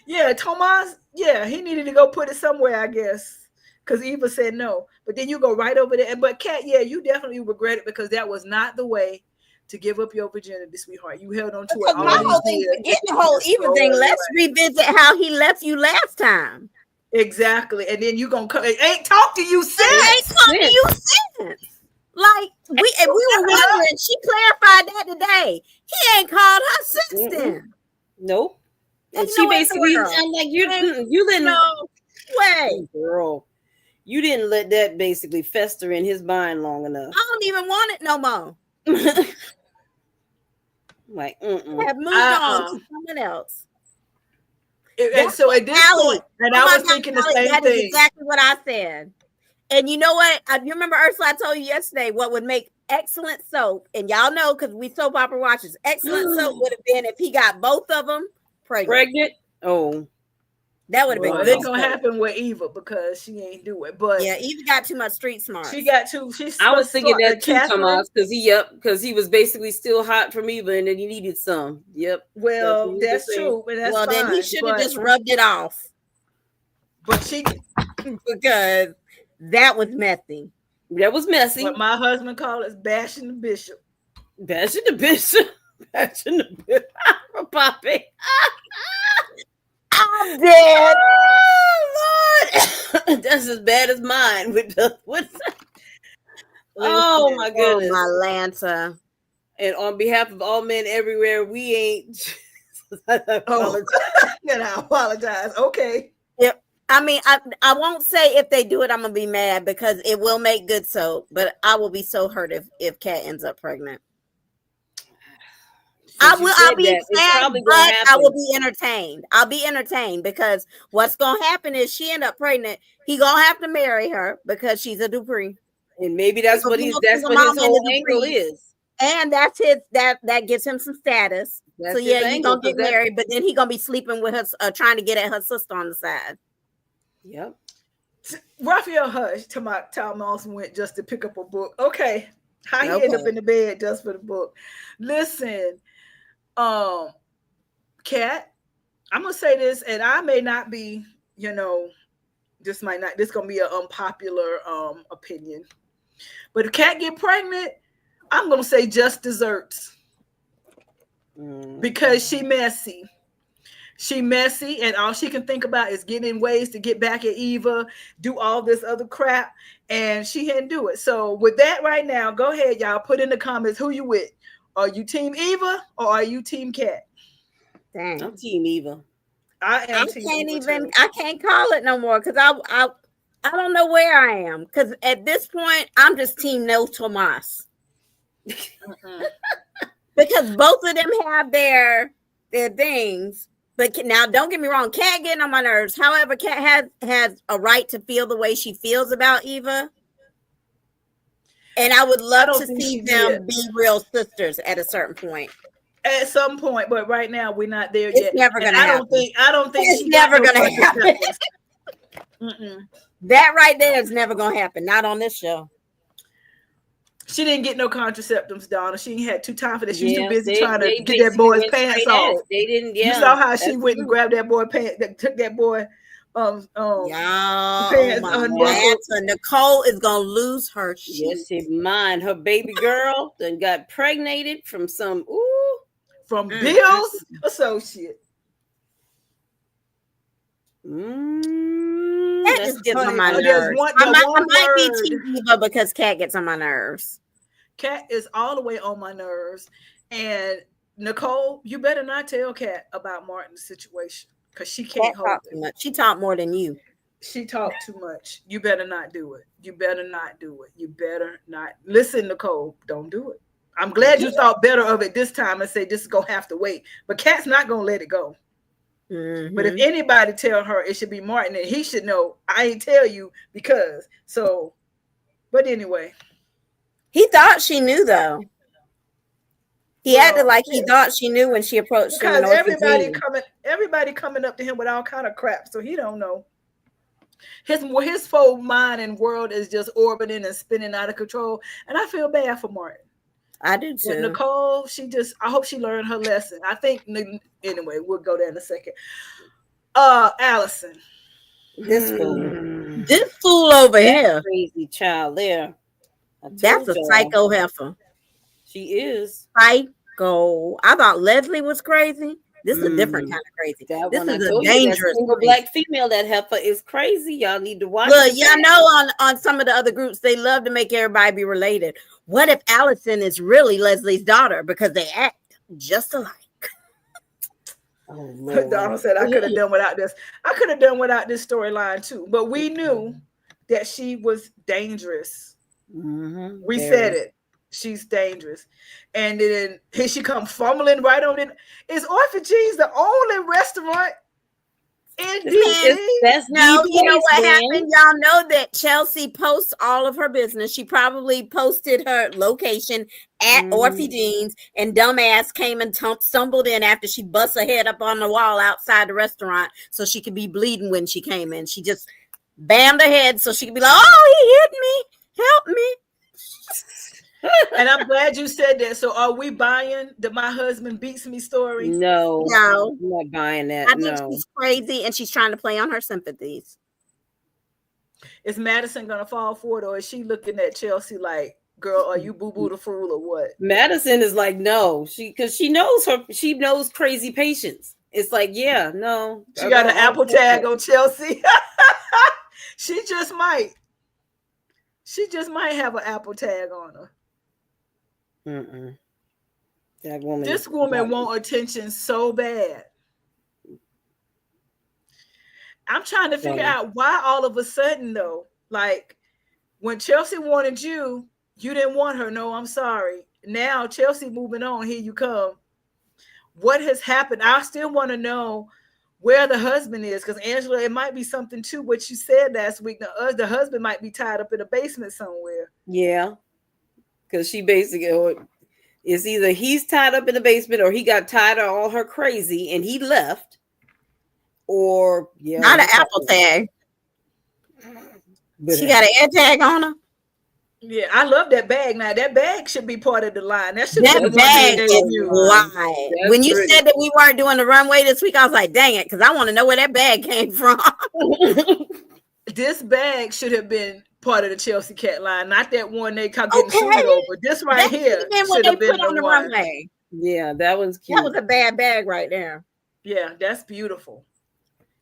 Yeah, Tomas. Yeah, he needed to go put it somewhere, I guess, because Eva said no. But then you go right over there. But Kat, you definitely regret it, because that was not the way to give up your virginity, sweetheart. You held on to it. My whole thing, forget the whole Eva thing. Let's revisit how he left you last time. Exactly, and then you gonna come. It ain't talk to you since. It ain't talk to you since. Like we were wondering, she clarified that today. He ain't called her since then. Nope. And she basically, I'm like, you didn't. No way, girl. You didn't let that basically fester in his mind long enough. I don't even want it no more. Like, have moved on to someone else. And so at this point, and I was thinking the same thing. That is exactly what I said. And you know what? You remember, Ursula, I told you yesterday what would make excellent soap, and y'all know because we soap opera watchers. Excellent soap would have been if he got both of them pregnant. Oh, That would have been Well, it good. ain't gonna happen with Eva because she ain't do it. But yeah, Eva got too much street smart. She got too. I was thinking that too, Catherine, Thomas, because he was basically still hot from Eva, and then he needed some. Yep. Well, that's true. And that's fine, then he should have just rubbed it off. But she, because that was messy. That was messy. What my husband called is bashing the bishop. Bashing the bishop. Bashing the bishop. Poppy. I'm dead. Oh, Lord. That's as bad as mine. Oh, my goodness. My Lanta. And on behalf of all men everywhere, we ain't. I apologize. Okay. Yep. I mean, I won't say if they do it, I'm going to be mad because it will make good soap, but I will be so hurt if Kat ends up pregnant. I'll be sad, but I will be entertained. I'll be entertained because what's going to happen is she end up pregnant. He going to have to marry her because she's a Dupree. And maybe that's what his whole angle is. And that's that gives him some status. That's so yeah, he's going to get married, but then he's going to be sleeping with her, trying to get at her sister on the side. Yep. Raphael Hush to my Tom also went just to pick up a book. Okay. How he ended up in the bed just for the book. Listen, Kat, I'm gonna say this, and I may not be, this gonna be an unpopular opinion. But if Kat get pregnant, I'm gonna say just desserts. Because she messy. She messy, and all she can think about is getting ways to get back at Eva, do all this other crap, and she didn't do it. So with that right now, go ahead, y'all. Put in the comments who you with. Are you Team Eva or are you Team Kat? Dang. I'm Team Eva. I can't call it no more because I don't know where I am. Because at this point, I'm just Team No Tomas. Because both of them have their things. But now, don't get me wrong, Kat getting on my nerves. However, Kat has a right to feel the way she feels about Eva. And I would love to see them be real sisters at a certain point. At some point, but right now we're not there yet. It's never gonna happen. I don't think it's never gonna happen. That right there is never gonna happen. Not on this show. She didn't get no contraceptives, Donna. She ain't had time for this. She was too busy trying to get that boy's pants off. They didn't. Yeah, you saw how she went and grabbed that boy pants. Took that boy. Pants Nicole is gonna lose her shit. Yes, she mine. Her baby girl then got pregnated from some Bill's associate. That just gets on my nerves. I might be Team Eva because Kat gets on my nerves. Kat is all the way on my nerves. And Nicole, you better not tell Kat about Martin's situation because she can't hold it. She talked more than you. She talked too much. You better not do it. You better not do it. You better not. Listen, Nicole, don't do it. I'm glad you thought better of it this time and say this is going to have to wait. But Kat's not going to let it go. Mm-hmm. But if anybody tell her it should be Martin, and he should know, I ain't tell you because. So, but anyway. He thought she knew, though. He acted like he thought she knew when she approached him. Because everybody coming up to him with all kind of crap, so he don't know. His whole mind and world is just orbiting and spinning out of control, and I feel bad for Martin. I do too. But Nicole, I hope she learned her lesson. I think anyway, we'll go there in a second. Allison, this fool over here, crazy child there. That's a psycho heifer. She is psycho. I thought Leslie was crazy. This is a different kind of crazy. This is a dangerous black female. That heifer is crazy. Y'all need to watch. Look, y'all know on some of the other groups, they love to make everybody be related. What if Allison is really Leslie's daughter because they act just alike? Oh, Donald said I could have done without this. I could have done without this storyline too. But we knew that she was dangerous. Mm-hmm. We said it. She's dangerous. And then here she come fumbling right on it. Is Orphan G's the only restaurant That's no, you know what man. happened? Y'all know that Chelsea posts all of her business. She probably posted her location at Orphe Jeans, and dumbass came and stumbled in after she bust her head up on the wall outside the restaurant so she could be bleeding when she came in. She just bammed her head so she could be like, "Oh, he hit me! Help me!" And I'm glad you said that. So are we buying the "my husband beats me" story? No, No, I'm not buying that. I think she's crazy and she's trying to play on her sympathies. Is Madison gonna fall for it, or is she looking at Chelsea like, "Girl, are you boo boo the fool or what?" Madison is like, no, because she knows crazy patients. It's like, yeah, no. She got an Apple tag on Chelsea. She just might have an Apple tag on her. That woman. This woman want attention so bad. I'm trying to figure out why all of a sudden though, like when Chelsea wanted you, you didn't want her. No, I'm sorry. Now Chelsea moving on. Here you come. What has happened? I still want to know where the husband is, because Angela, it might be something to what you said last week. The husband might be tied up in a basement somewhere. Yeah, because she basically, it's either he's tied up in the basement or he got tired of all her crazy and he left, or not an Apple tag. She got an air tag on her. Yeah, I love that bag. Now that bag should be part of the line. That bag is wide. When you said that we weren't doing the runway this week, I was like, dang it, because I want to know where that bag came from. This bag should have been part of the Chelsea Cat line, not that one they kept getting sued over. This right here should have been on the runway. Yeah, that one's cute. That was a bad bag right there. Yeah, that's beautiful.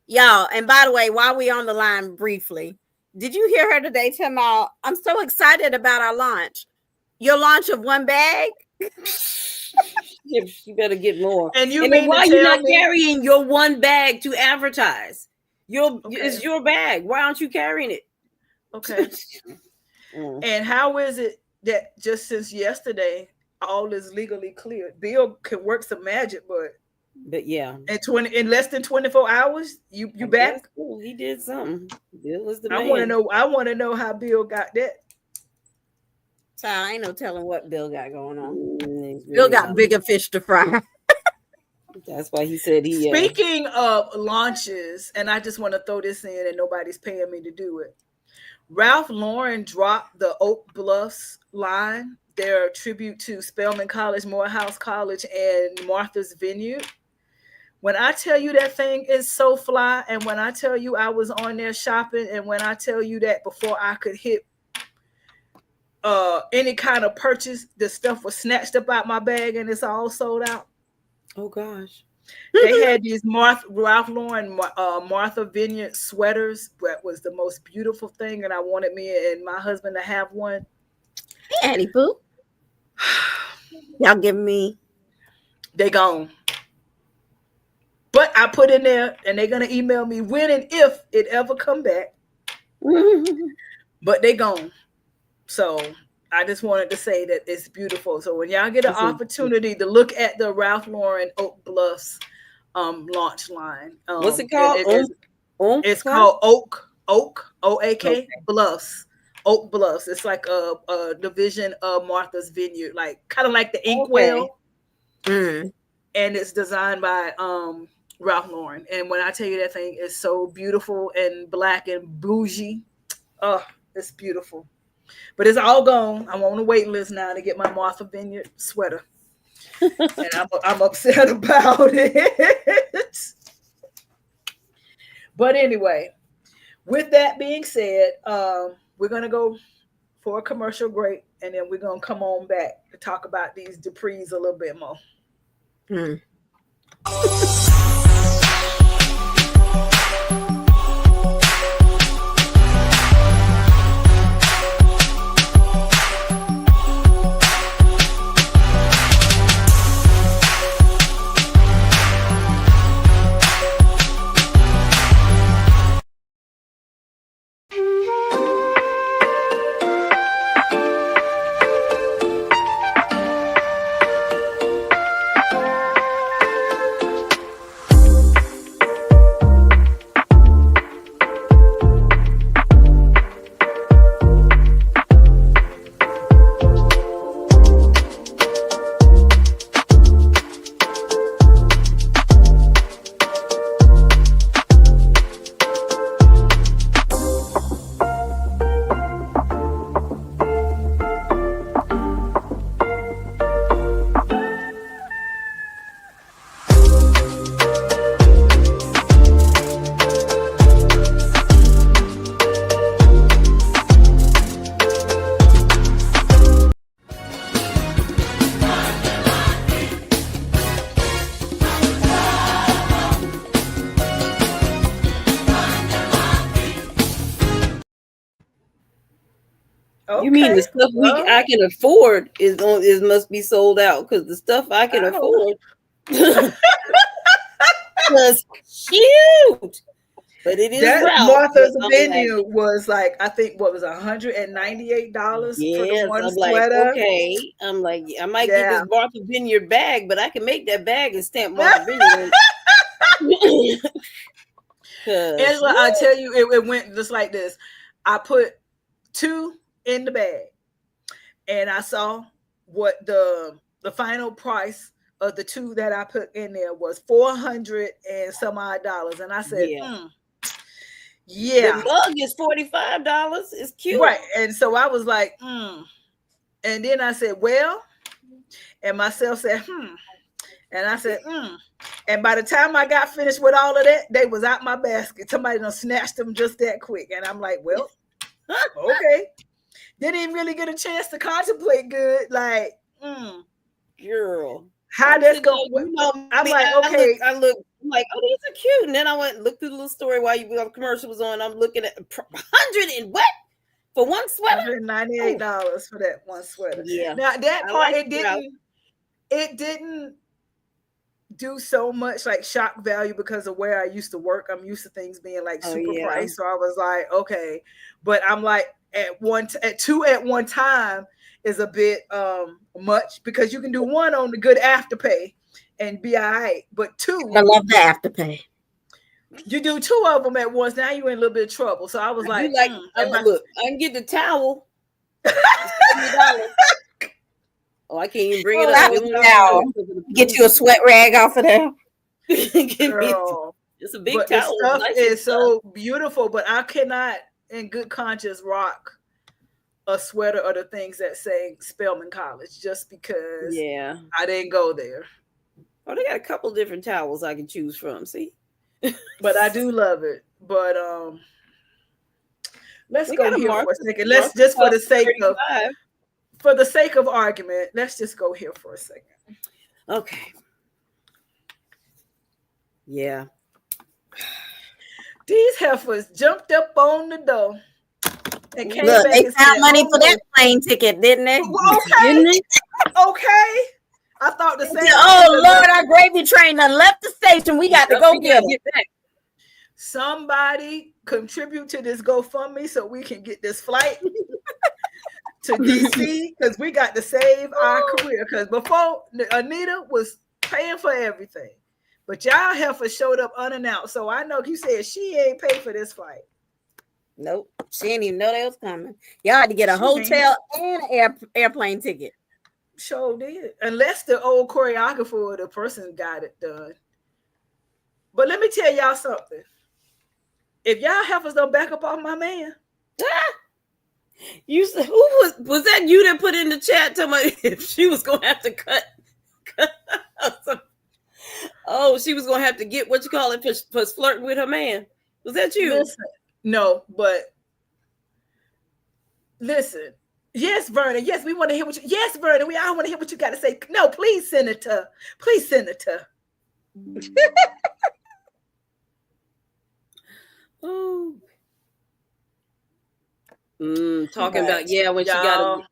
Y'all, and by the way, while we on the line briefly, did you hear her today tell me, I'm so excited about our launch. Your launch of one bag? You better get more. And why you not carrying your one bag to advertise? It's your bag. Why aren't you carrying it? Okay. And how is it that just since yesterday, all is legally cleared? Bill can work some magic, but yeah, in less than 24 hours, you back? Cool. He did something. Bill was the man. I want to know how Bill got that. So I ain't no telling what Bill got going on. Bill got bigger fish to fry. That's why he said he. Speaking of launches, and I just want to throw this in, and nobody's paying me to do it. Ralph Lauren dropped the Oak Bluffs line, their tribute to Spelman College, Morehouse College, and Martha's Vineyard. When I tell you that thing is so fly, and when I tell you I was on there shopping, and when I tell you that before I could hit any kind of purchase, the stuff was snatched up out my bag and it's all sold out. Oh gosh. They had these Ralph Lauren Martha Vineyard sweaters. That was the most beautiful thing, and I wanted me and my husband to have one. Hey, Addie Boo. Y'all giving me. They gone. But I put in there, and they're gonna email me when and if it ever come back. But they gone. So I just wanted to say that it's beautiful. So when y'all get an opportunity to look at the Ralph Lauren Oak Bluffs launch line, what's it called? It's called Oak OAK Bluffs. Oak Bluffs. It's like a division of Martha's Vineyard, like kind of like the Inkwell. And it's designed by Ralph Lauren. And when I tell you that thing is so beautiful and black and bougie, it's beautiful. But it's all gone. I'm on the wait list now to get my Martha Vineyard sweater. And I'm upset about it. But anyway, with that being said, we're going to go for a commercial break, and then we're going to come on back to talk about these Duprees a little bit more. Okay. You mean the stuff I can afford is must be sold out because the stuff I can afford was cute. But it is that Ralph. Martha's venue was like, I think what was $198 for the one I'm sweater. Like, okay. I'm like, I might get this Martha Vineyard bag, but I can make that bag and stamp Martha Vineyard. Angela, I tell you, it went just like this. I put 2 in the bag, and I saw what the final price of the 2 that I put in there was $400 and some odd dollars, and I said, The mug is $45. It's cute, right? And so I was like, and then I said, well, and myself said, and I said, and by the time I got finished with all of that, they was out my basket. Somebody done snatched them just that quick, and I'm like, well, okay. Didn't even really get a chance to contemplate good, like, girl, how that's going. I'm like, okay. I'm like, oh, these are cute. And then I went and looked through the little story while the commercial was on. I'm looking at 100 and what for one sweater? $198 for that one sweater. Yeah. Now that part, it didn't do so much like shock value because of where I used to work. I'm used to things being like super priced, so I was like, okay. But I'm like, at 2 at one time is a bit much because you can do 1 on the good afterpay and be all right, but 2, I love the afterpay. You do 2 of them at once, now you're in a little bit of trouble. So I was like, look, I can get the towel. Oh, I can't even bring it up. Get you a sweat rag off of there. Girl, it's a big towel. The stuff is so beautiful, but I cannot, in good conscience, rock a sweater or the things that say Spelman College just because I didn't go there. Oh, they got a couple different towels I can choose from. See, but I do love it. But let's go here for a second. Let's just for the sake of argument, let's just go here for a second. Okay. Yeah. These heifers jumped up on the door and came back. They found money for that plane ticket, didn't they? Okay. Didn't they? Okay. I thought the same. Oh Lord, our gravy train done left the station. We got to go get back. Somebody contribute to this GoFundMe so we can get this flight to DC because we got to save our career. Because before, Anita was paying for everything, but y'all heifer showed up unannounced. So I know you said she ain't paid for this flight. Nope, she didn't even know they was coming. Y'all had to get a hotel and an airplane ticket. Sure did, unless the old choreographer or the person got it done. But let me tell y'all something. If y'all heifers don't back up off my man, you said who was that? You that put in the chat telling me if she was gonna have to cut oh, she was gonna have to get what you call it for flirting with her man. Was that you? Listen, no, but listen. Yes, Vernon. Yes, we want to hear what you. Yes, Vernon. I want to hear what you got to say. No, please, Senator. Please, Senator. Oh. Talking about when she got.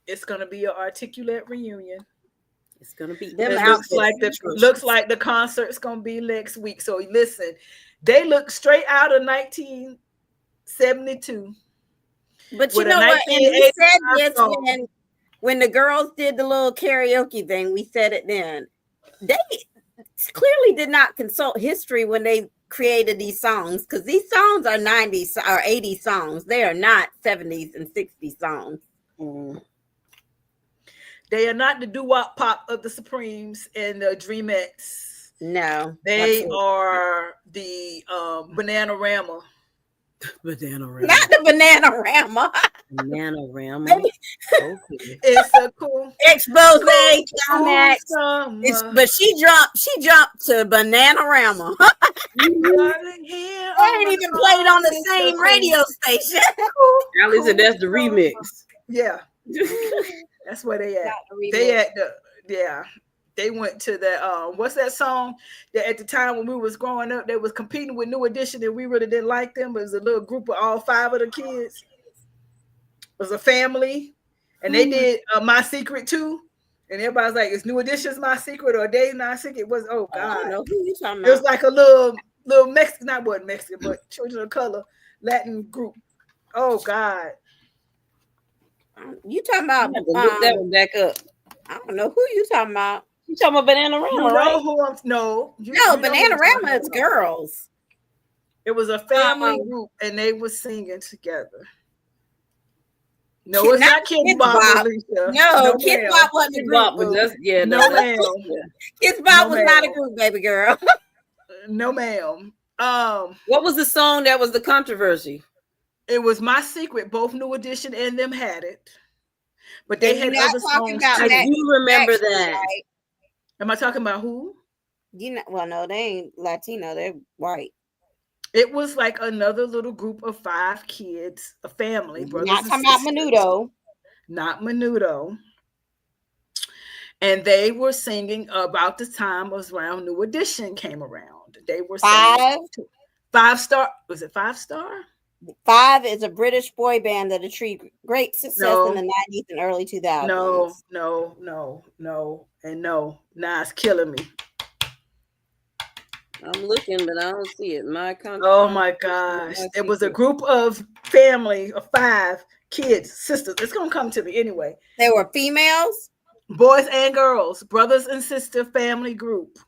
It's gonna be an articulate reunion. It's gonna be. Looks like the concert's gonna be next week. So listen, they look straight out of 1972. But you know what? And we said this when the girls did the little karaoke thing. We said it then. They clearly did not consult history when they created these songs because these songs are 90s or 80s songs. They are not 70s and 60s songs. They are not the doo-wop pop of the Supremes and the Dreamettes. No, they are the Bananarama. Bananarama. Not the Bananarama. Bananarama. Okay. It's a cool expose. But she jumped to Bananarama. They ain't even played on the same radio station. Allie said that's the remix. Yeah. That's where they at. They went to that what's that song that at the time when we was growing up they was competing with New Edition and we really didn't like them. It was a little group of all 5 of the kids. was a family, and they did My Secret too. And everybody's like, "Is New Edition's My Secret or Dave's My Secret?" It was, oh God, I don't know who you talking about. It was like a little Mexican, not what Mexican, but children of color Latin group. Oh God, you talking about? Look that one back up. I don't know who you talking about. You talking about Bananarama, you know right? who I'm? No, Bananarama is girls. It was a family group, and they were singing together. No, it's not Kids Bop. No, Kids Bop wasn't a group. No, ma'am. Kids Bop was not a group, baby girl. No, ma'am. What was the song that was the controversy? It was My Secret. Both New Edition and them had it, but they had other songs. I do remember that. Right? Am I talking about who? Well, no, they ain't Latino. They're white. It was like another little group of 5 kids, a family. Not talking about Menudo. Not Menudo. And they were singing about the time was around New Edition came around. They were singing 5 Star. Was it 5 Star? 5 is a British boy band that achieved great success in the 90s and early 2000s. No. And no. Now it's killing me. I'm looking, but I don't see it. Oh my gosh. It was a group of family of 5 kids, sisters. It's going to come to me anyway. They were females? Boys and girls, brothers and sister family group.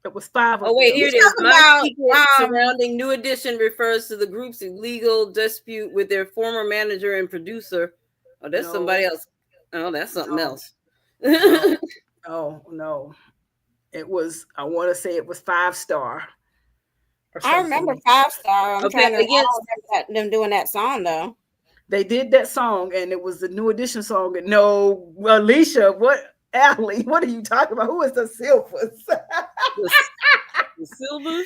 It was 5 of them. Oh, wait, here it is. My Secret surrounding New Edition refers to the group's illegal dispute with their former manager and producer. Oh, that's somebody else. Oh, that's something else. No. It was, I want to say it was 5 Star. I remember 5 Star. I don't remember them doing that song, though. They did that song, and it was the New Edition song. And no, Alicia, what, Allie, what are you talking about? Who is the Silvers? The Silvers?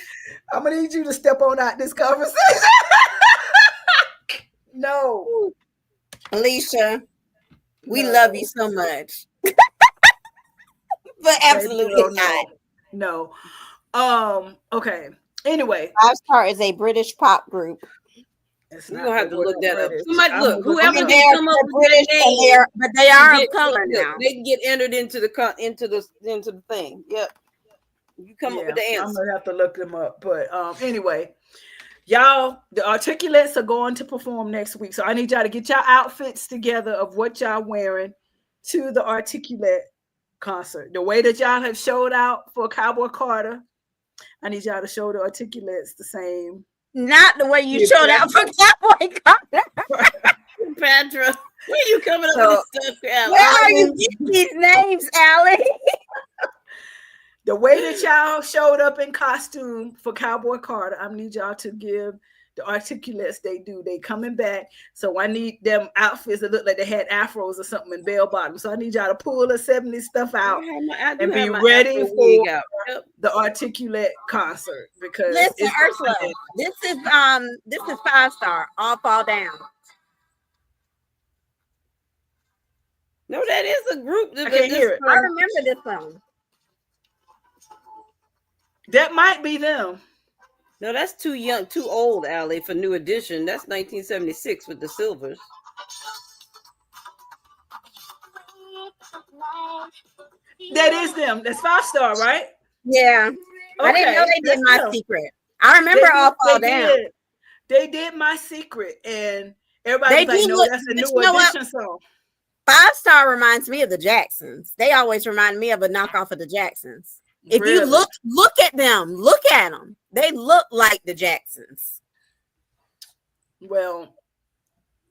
I'm going to need you to step on out this conversation. No. Alicia, we love you so much. But absolutely not. No. Okay. Anyway. 5 Star is a British pop group. You're gonna have to look that up. Somebody look, whoever they come up with British that name, but they are of color now. They can get entered into the thing. Yep. You come up with the answer. I'm gonna have to look them up. But anyway, y'all, the Articulates are going to perform next week. So I need y'all to get y'all outfits together of what y'all wearing to the Articulate concert. The way that y'all have showed out for Cowboy Carter, I need y'all to show the Articulates the same. Not the way you showed out for Cowboy Carter. Patra, where are you coming up with this stuff, Allie? Where are you getting these names, Allie? The way that y'all showed up in costume for Cowboy Carter, I need y'all to give the Articulates they coming back. So I need them outfits that look like they had afros or something in bell bottoms. So I need y'all to pull the 70s stuff out and be ready for the Articulate concert. Because listen, Ursula, this is 5 Star. All Fall Down. No, that is a group. I can't hear it. I remember this song. That might be them. No, that's too young, too old, Allie, for New Edition. That's 1976 with the Silvers. That is them. That's 5 Star, right? Yeah. Okay. I didn't know they did My Secret. I remember All Fall Down. They did My Secret, and everybody's like, no, that's a New Edition song. 5 Star reminds me of the Jacksons. They always remind me of a knockoff of the Jacksons. If you look at them, look at them. They look like the Jacksons. Well,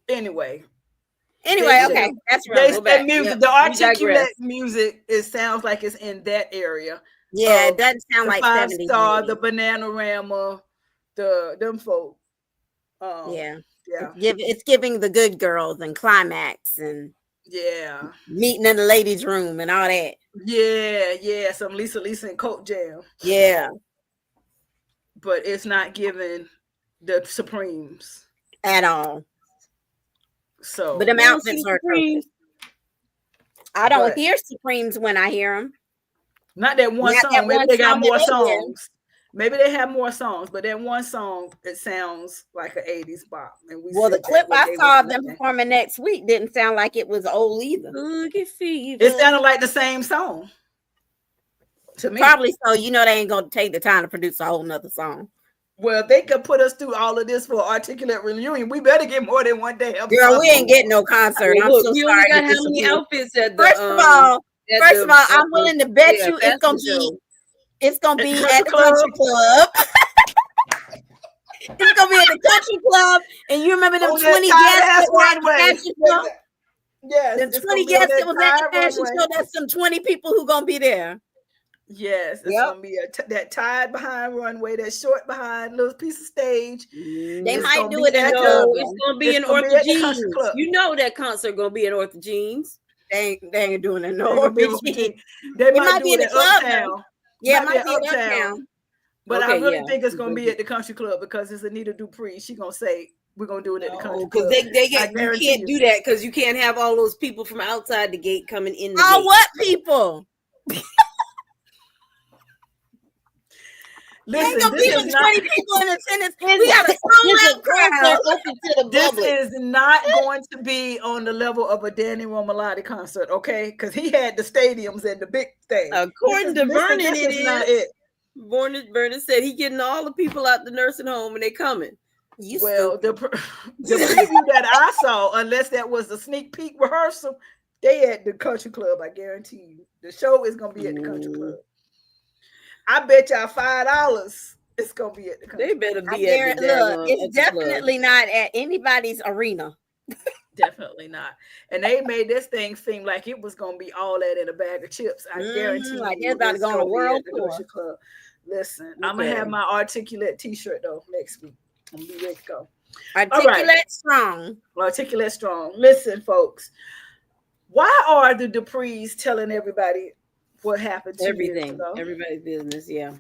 anyway, okay, that's right. That music, the Articulate music, it sounds like it's in that area. Yeah, it doesn't sound like 5 70s. Star, the Bananarama, them folk. It's giving the Good Girls and Climax and meeting in the ladies' room and all that. Yeah, some Lisa and Coke Jam. Yeah, but it's not giving the Supremes at all. So, but them outfits are atrocious. I don't hear Supremes when I hear them. Not that one song. Maybe they got more songs. Maybe they have more songs, but that one song, it sounds like an 80s bop. And the clip I saw of them performing next week didn't sound like it was old either. It sounded like the same song to me. Probably so. You know, they ain't gonna take the time to produce a whole nother song. Well, if they could put us through all of this for Articulate Reunion, we better get more than one day. Girl, we ain't getting no concert. I'm so sorry. Only got how many outfits at the, First of all, I'm willing to bet you it's gonna be at the country club. It's gonna be at the country club, and you remember them 20 guests that were at the fashion show? Yes, the 20 guests that was at the fashion show. That's some 20 people who gonna be there. Yes, it's gonna be that tied behind runway, that short behind little piece of stage. They might do it it's gonna be in Ortho Jeans. You know that concert gonna be in Ortho Jeans. They ain't doing it no Ortho Jeans. They might be in the club now. Yeah, it might be in Uptown. But I really think it's gonna be at the country club because it's Anita Dupree. She gonna say we're gonna do it at the country club. Because you can't do that because you can't have all those people from outside the gate coming in. What people? Listen, ain't gonna be 20 people in attendance. We got a sold-out crowd. This is not going to be on the level of a Danny Romalotti concert, okay? Because he had the stadiums and the big thing. According to Vernon, it is not it. Vernon said he getting all the people out the nursing home and they coming. The preview that I saw, unless that was a sneak peek rehearsal, they at the country club. I guarantee you, the show is gonna be at the country club. I bet y'all $5 it's gonna be at the country. They better be at the it's definitely not at anybody's arena. Definitely not. And they made this thing seem like it was gonna be all that in a bag of chips. I guarantee you. Like they're about to go on a world tour. Club. Listen, I'm gonna have my Articulate t-shirt though next week. I'm gonna be ready to go. Articulate strong. Articulate strong. Listen, folks. Why are the Duprees telling everybody what happened to everything? Everybody's business, yeah.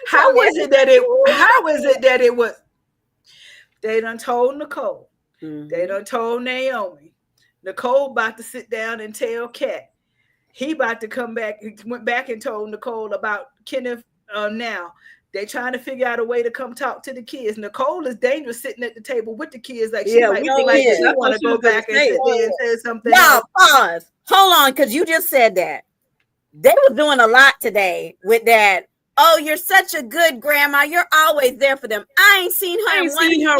How is it that it was? They done told Nicole. Mm-hmm. They done told Naomi. Nicole about to sit down and tell Kat. He about to come back. He went back and told Nicole about Kenneth now. They trying to figure out a way to come talk to the kids. Nicole is dangerous sitting at the table with the kids. Like she might feel like she want to go back and sit there and say something. No, pause. Hold on, because you just said that. They were doing a lot today with that. Oh, you're such a good grandma. You're always there for them. I ain't seen her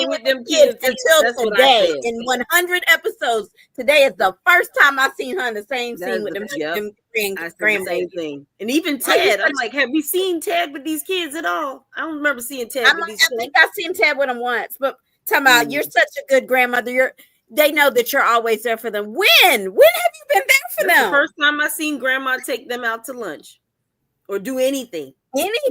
with them kids until today. In 100 episodes, today is the first time I've seen her in the same scene with them. Same thing. And even Ted, I'm like, have we seen Ted with these kids at all? I don't remember seeing Ted with these kids. I think I've seen Ted with them once, but talking about you're such a good grandmother. They know that you're always there for them. When have you been there for them? The first time I seen grandma take them out to lunch or do anything.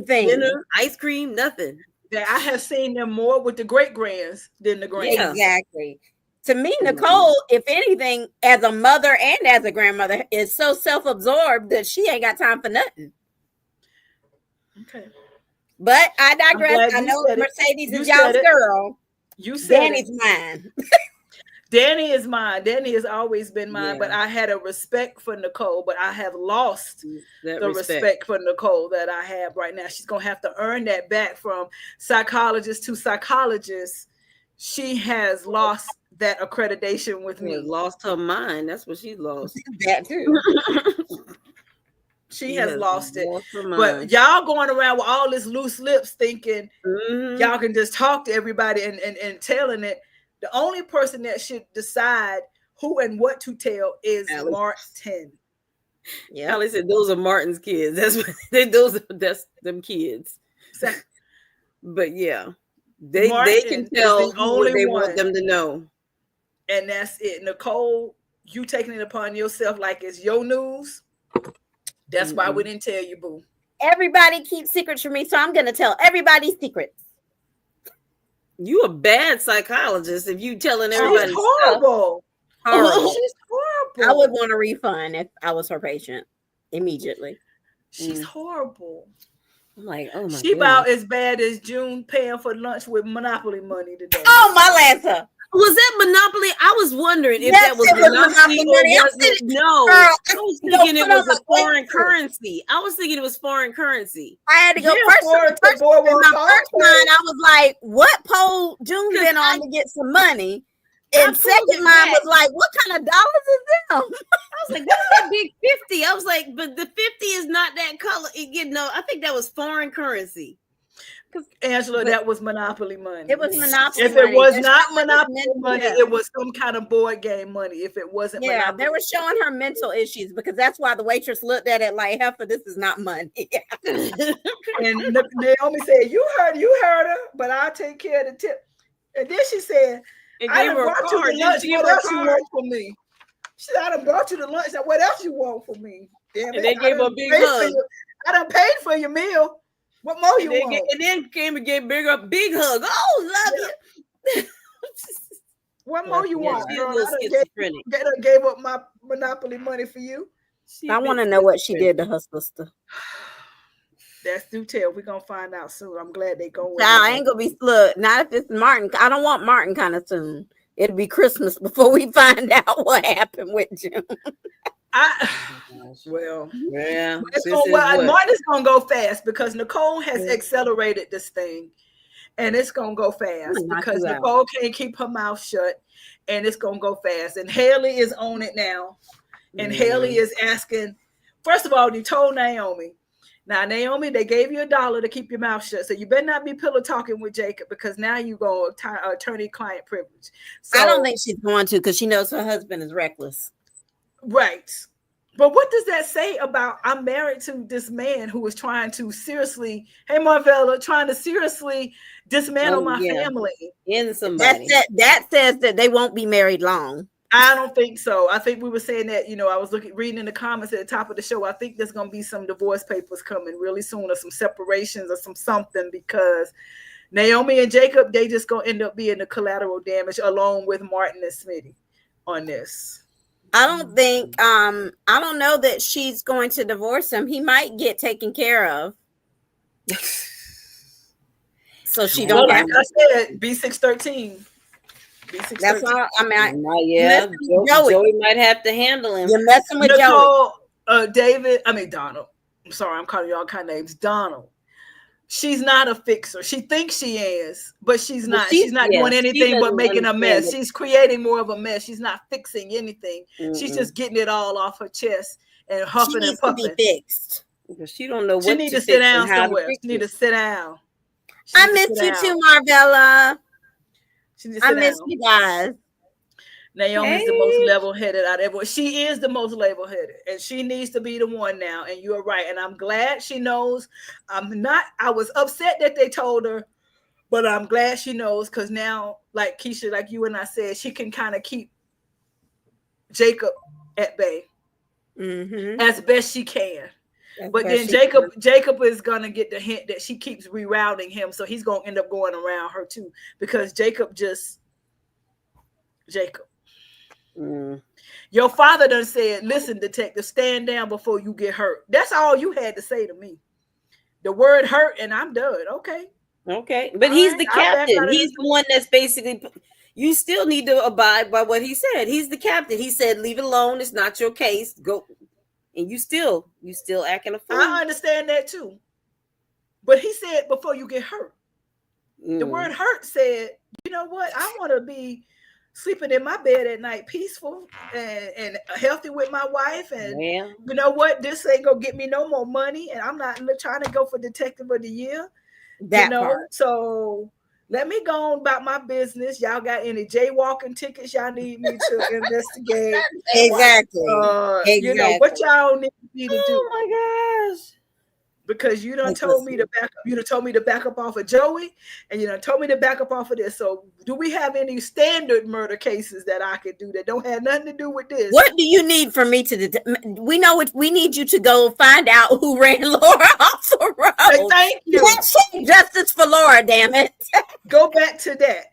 Dinner, ice cream, nothing. That I have seen them more with the great grands than the grands. Exactly. To me, Nicole, if anything, as a mother and as a grandmother, is so self-absorbed that she ain't got time for nothing. Okay. But I digress. I know Mercedes is y'all's girl. You said Danny's mine. Danny is mine. Danny has always been mine, but I had a respect for Nicole, but I have lost the respect for Nicole that I have right now. She's going to have to earn that back from psychologist to psychologist. She has lost that accreditation with me. Lost her mind. That's what she lost. That too. She has lost it. But y'all going around with all this loose lips thinking y'all can just talk to everybody and telling it. The only person that should decide who and what to tell is Martin. Yeah, Allie said those are Martin's kids. That's them kids. Exactly. But yeah, they can tell what they want them to know, and that's it. Nicole, you taking it upon yourself like it's your news. That's why we didn't tell you, boo. Everybody keeps secrets from me, so I'm gonna tell everybody secrets. You a bad psychologist if you telling everybody. She's horrible. She's horrible. I would want a refund if I was her patient immediately. She's horrible. I'm like, oh my. She about as bad as June paying for lunch with Monopoly money today. Oh my Lancer. Was that Monopoly? I was wondering if Yes, that was it was Monopoly or Monopoly. was it? No, Girl, I was thinking it put on was a the foreign wait currency. I was thinking it was foreign currency. I had to go Yeah, first. for First, the boardwalk in my golf first course. mind, I was like, "What pole June Because been on I- to get some money?" I And pulled second it mind back. was like, "What kind of dollars is them?" I was like, what's that big 50? I was like, but the 50 is not that color. You know, I think that was foreign currency. Angela, But that was Monopoly money. it was Monopoly If money. it was They're not showing Monopoly mental- money, yeah. it was some kind of board game money. If it wasn't Yeah, Monopoly, they were showing her mental issues because that's why the waitress looked at it like, "Heifer, this is not money." and Naomi said, "You heard her, but I'll take care of the tip." And then she said, It "I gave done her a brought you card. the Didn't lunch. she give What her a else you card? want from me?" She said, "I done brought you the lunch. Now, what else you want from me?" Damn And it, they I gave her a done big paid for hug. I done paid for your meal. What more you want? And then came and gave bigger, big hug. Oh, love you. What more you want, She's a girl? little I schizophrenic. done gave up my Monopoly money for you. I want to know what she did to her sister. That's do tell. We're gonna find out soon. I'm glad they go. I ain't gonna be look. Not if it's Martin. I don't want Martin kind of soon. It'll be Christmas before we find out what happened with June. Well, yeah. Martin is gonna go fast because Nicole has accelerated this thing, and it's gonna go fast because Nicole can't keep her mouth shut, and it's gonna go fast. And Haley is on it now, and Haley is asking. First of all, you told Naomi. Now, Naomi, they gave you $1 to keep your mouth shut. So you better not be pillow talking with Jacob because now you go attorney-client privilege. So, I don't think she's going to because she knows her husband is reckless. Right. But what does that say about I'm married to this man who is trying to seriously, hey, Marvella, trying to seriously dismantle my family? In somebody. That says that they won't be married long. I don't think so. I think we were saying that, I was reading in the comments at the top of the show. I think there's going to be some divorce papers coming really soon or some separations or something because Naomi and Jacob, they just going to end up being the collateral damage along with Martin and Smitty on this. I don't think, I don't know that she's going to divorce him. He might get taken care of. So she don't have like I said, B613. That's all. I mean, Joey might have to handle him. You're messing with Nicole, Joey. Donald. I'm sorry, I'm calling you all kind of names. Donald. She's not a fixer. She thinks she is, but she's not. She's not doing anything but making a mess. She's creating more of a mess. She's not fixing anything. She's just getting it all off her chest and huffing and puffing. To be fixed. Because she don't know what she need to sit down somewhere. She need to sit down. I miss you too, Marvella. I miss you guys. Naomi's the most level-headed out of everyone. She is the most level-headed, and she needs to be the one now. And you're right. And I'm glad she knows. I was upset that they told her, but I'm glad she knows because now, like Keisha, like you and I said, she can kind of keep Jacob at bay as best she can. But then Jacob is gonna get the hint that she keeps rerouting him, so he's gonna end up going around her too because Jacob. Your father done said, "Listen, detective, stand down before you get hurt." That's all you had to say to me. The word "hurt," and I'm done. Okay, but he's the captain. He's the one that's basically. You still need to abide by what he said. He's the captain. He said, "Leave it alone. It's not your case. Go." And you still acting a fool. I understand that too. But he said before you get hurt. The word hurt said, you know what? I want to be sleeping in my bed at night, peaceful and healthy with my wife. And you know what? This ain't going to get me no more money. And I'm not trying to go for detective of the year. Part. So let me go on about my business. Y'all got any jaywalking tickets y'all need me to investigate? Exactly. What y'all need me to do? Oh my gosh. Because you done told me to back up. You done told me to back up off of Joey, and you done told me to back up off of this. So do we have any standard murder cases that I could do that don't have nothing to do with this? What do you need for me to we know what we need you to go find out who ran Laura off the road. Thank you. Justice for Laura, damn it. Go back to that.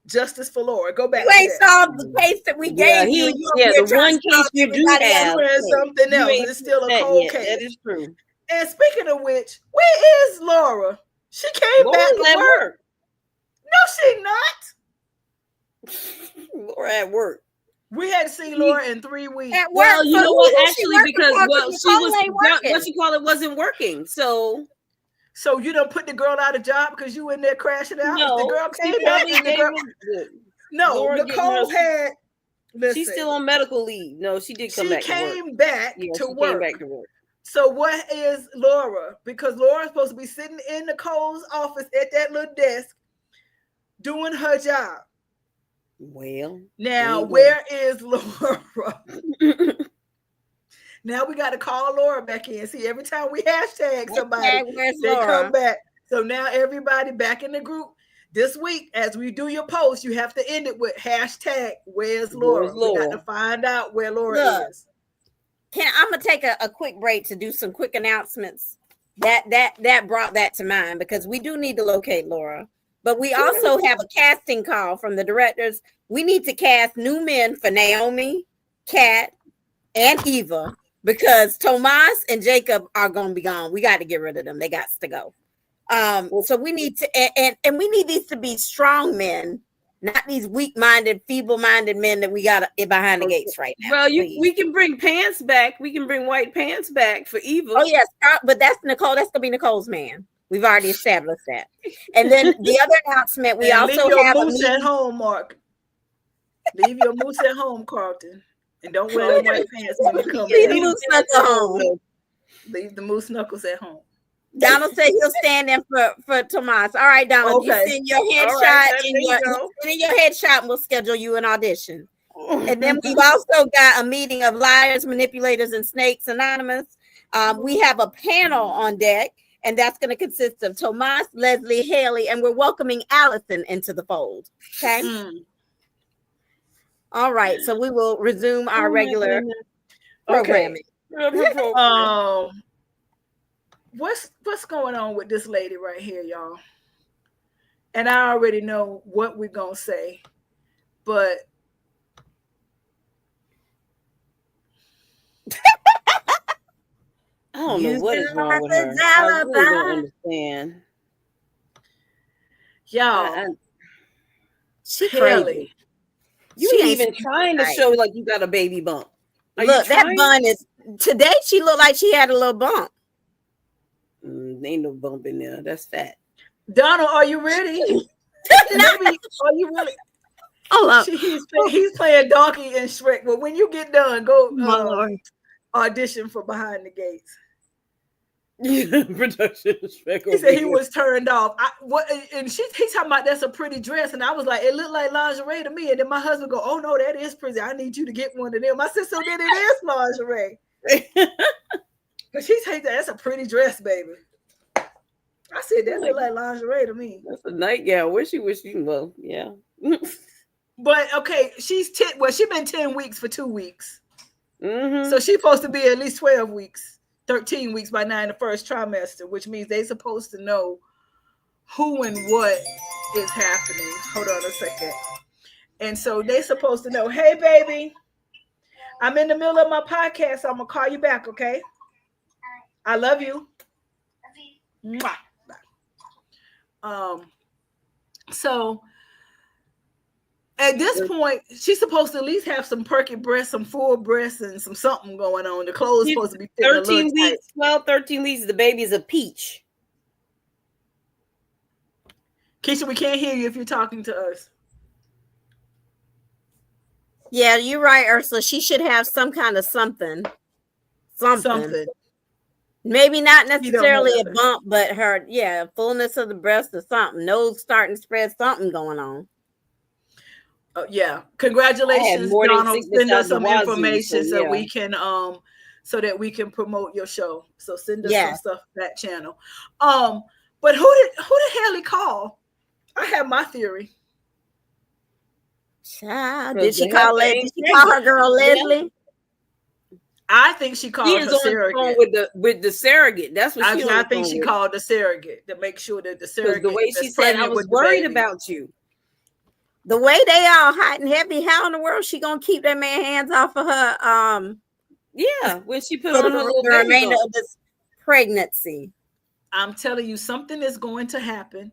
Justice for Laura. Go back. You ain't solved the case that we gave you. The one case you do have. Something else. It's still a cold case. That is true. And speaking of which, where is Laura? She came back to work. No, she not. Laura at work. We hadn't seen Laura in 3 weeks. At work. Well, you So know who what? was she Actually, working because for? well, she was Nicole ain't working. what you call it wasn't working. So you don't put the girl out of job because you in there crashing out. no, The girl she came back. probably And the gave girl, it- no, Laura giving Nicole her- had. Listen, she's still on medical leave. No, she did come she back to work. came back Yeah, to she work. came back to work. So what is Laura? Because Laura's supposed to be sitting in Nicole's office at that little desk doing her job. Well, Now, where is Laura? Now we got to call Laura back in. See, every time we hashtag somebody, they come back. So now everybody back in the group this week, as we do your post, you have to end it with hashtag where's Laura? We got to find out where Laura is. I'm gonna take a quick break to do some quick announcements. That brought that to mind because we do need to locate Laura, but we also have a casting call from the directors. We need to cast new men for Naomi, Kat, and Eva because Tomas and Jacob are gonna be gone. We got to get rid of them. They got to go. So we need to and we need these to be strong men, not these weak-minded, feeble-minded men that we got behind the gates right now. Well, we can bring pants back. We can bring white pants back for Eva. Oh yes, but that's Nicole. That's gonna be Nicole's man. We've already established that. And then the other announcement, we also leave your have moose at home, Mark. Leave your moose at home, Carlton, and don't wear white pants when you come. Leave the moose knuckles at home. Leave the moose knuckles at home. Donald said he'll stand in for Tomas. All right, Donald, okay. You send your headshot in your headshot, and we'll schedule you an audition. And then we've also got a meeting of Liars, Manipulators, and Snakes Anonymous. We have a panel on deck, and that's going to consist of Tomas, Leslie, Haley, and we're welcoming Allison into the fold. Okay. All right, so we will resume our regular programming. What's going on with this lady right here, y'all? And I already know what we're gonna say, but I don't know what is wrong with her. I really don't understand. Y'all, she crazy. You ain't even trying to show like you got a baby bump. Look, that bun is today. She looked like she had a little bump. Ain't no bump in there. That's fat. Donald, are you ready? Maybe, are you really? He's playing Donkey and Shrek. Well, when you get done, go audition for Behind the Gates. Production Shrek. He said he was turned off. He's talking about that's a pretty dress, and I was like, it looked like lingerie to me. And then my husband go, oh no, that is pretty. I need you to get one of them. I said, so then it is lingerie. But she's saying that's a pretty dress, baby. I said that look like lingerie to me. That's a nightgown. Wish you well, yeah. But okay, she's been 10 weeks for 2 weeks. Mm-hmm. So she's supposed to be at least 12 weeks, 13 weeks by now in the first trimester, which means they're supposed to know who and what is happening. Hold on a second. And so they're supposed to know, hey baby, I'm in the middle of my podcast, so I'm gonna call you back, okay? I love you. Mwah. So at this point, she's supposed to at least have some perky breasts, some full breasts, and some something going on. The clothes supposed to be 13 weeks, 13 weeks, the baby's a peach. Keisha, we can't hear you if you're talking to us. Yeah, you're right, Ursula. She should have some kind of something. Maybe not necessarily a bump, but her, fullness of the breast or something. Nose starting to spread, something going on. Yeah. Congratulations, Donald. Send us some information so we can so that we can promote your show. So send us some stuff to that channel. But who the hell he call? I have my theory. Child, did she call her girl Leslie? I think she called her surrogate with the surrogate. That's what I think she called the surrogate to make sure that the surrogate. The way she said, I was worried about you. The way they all hot and heavy, how in the world she gonna keep that man hands off of her? Yeah, when she put on her little the remainder of this pregnancy. I'm telling you, something is going to happen.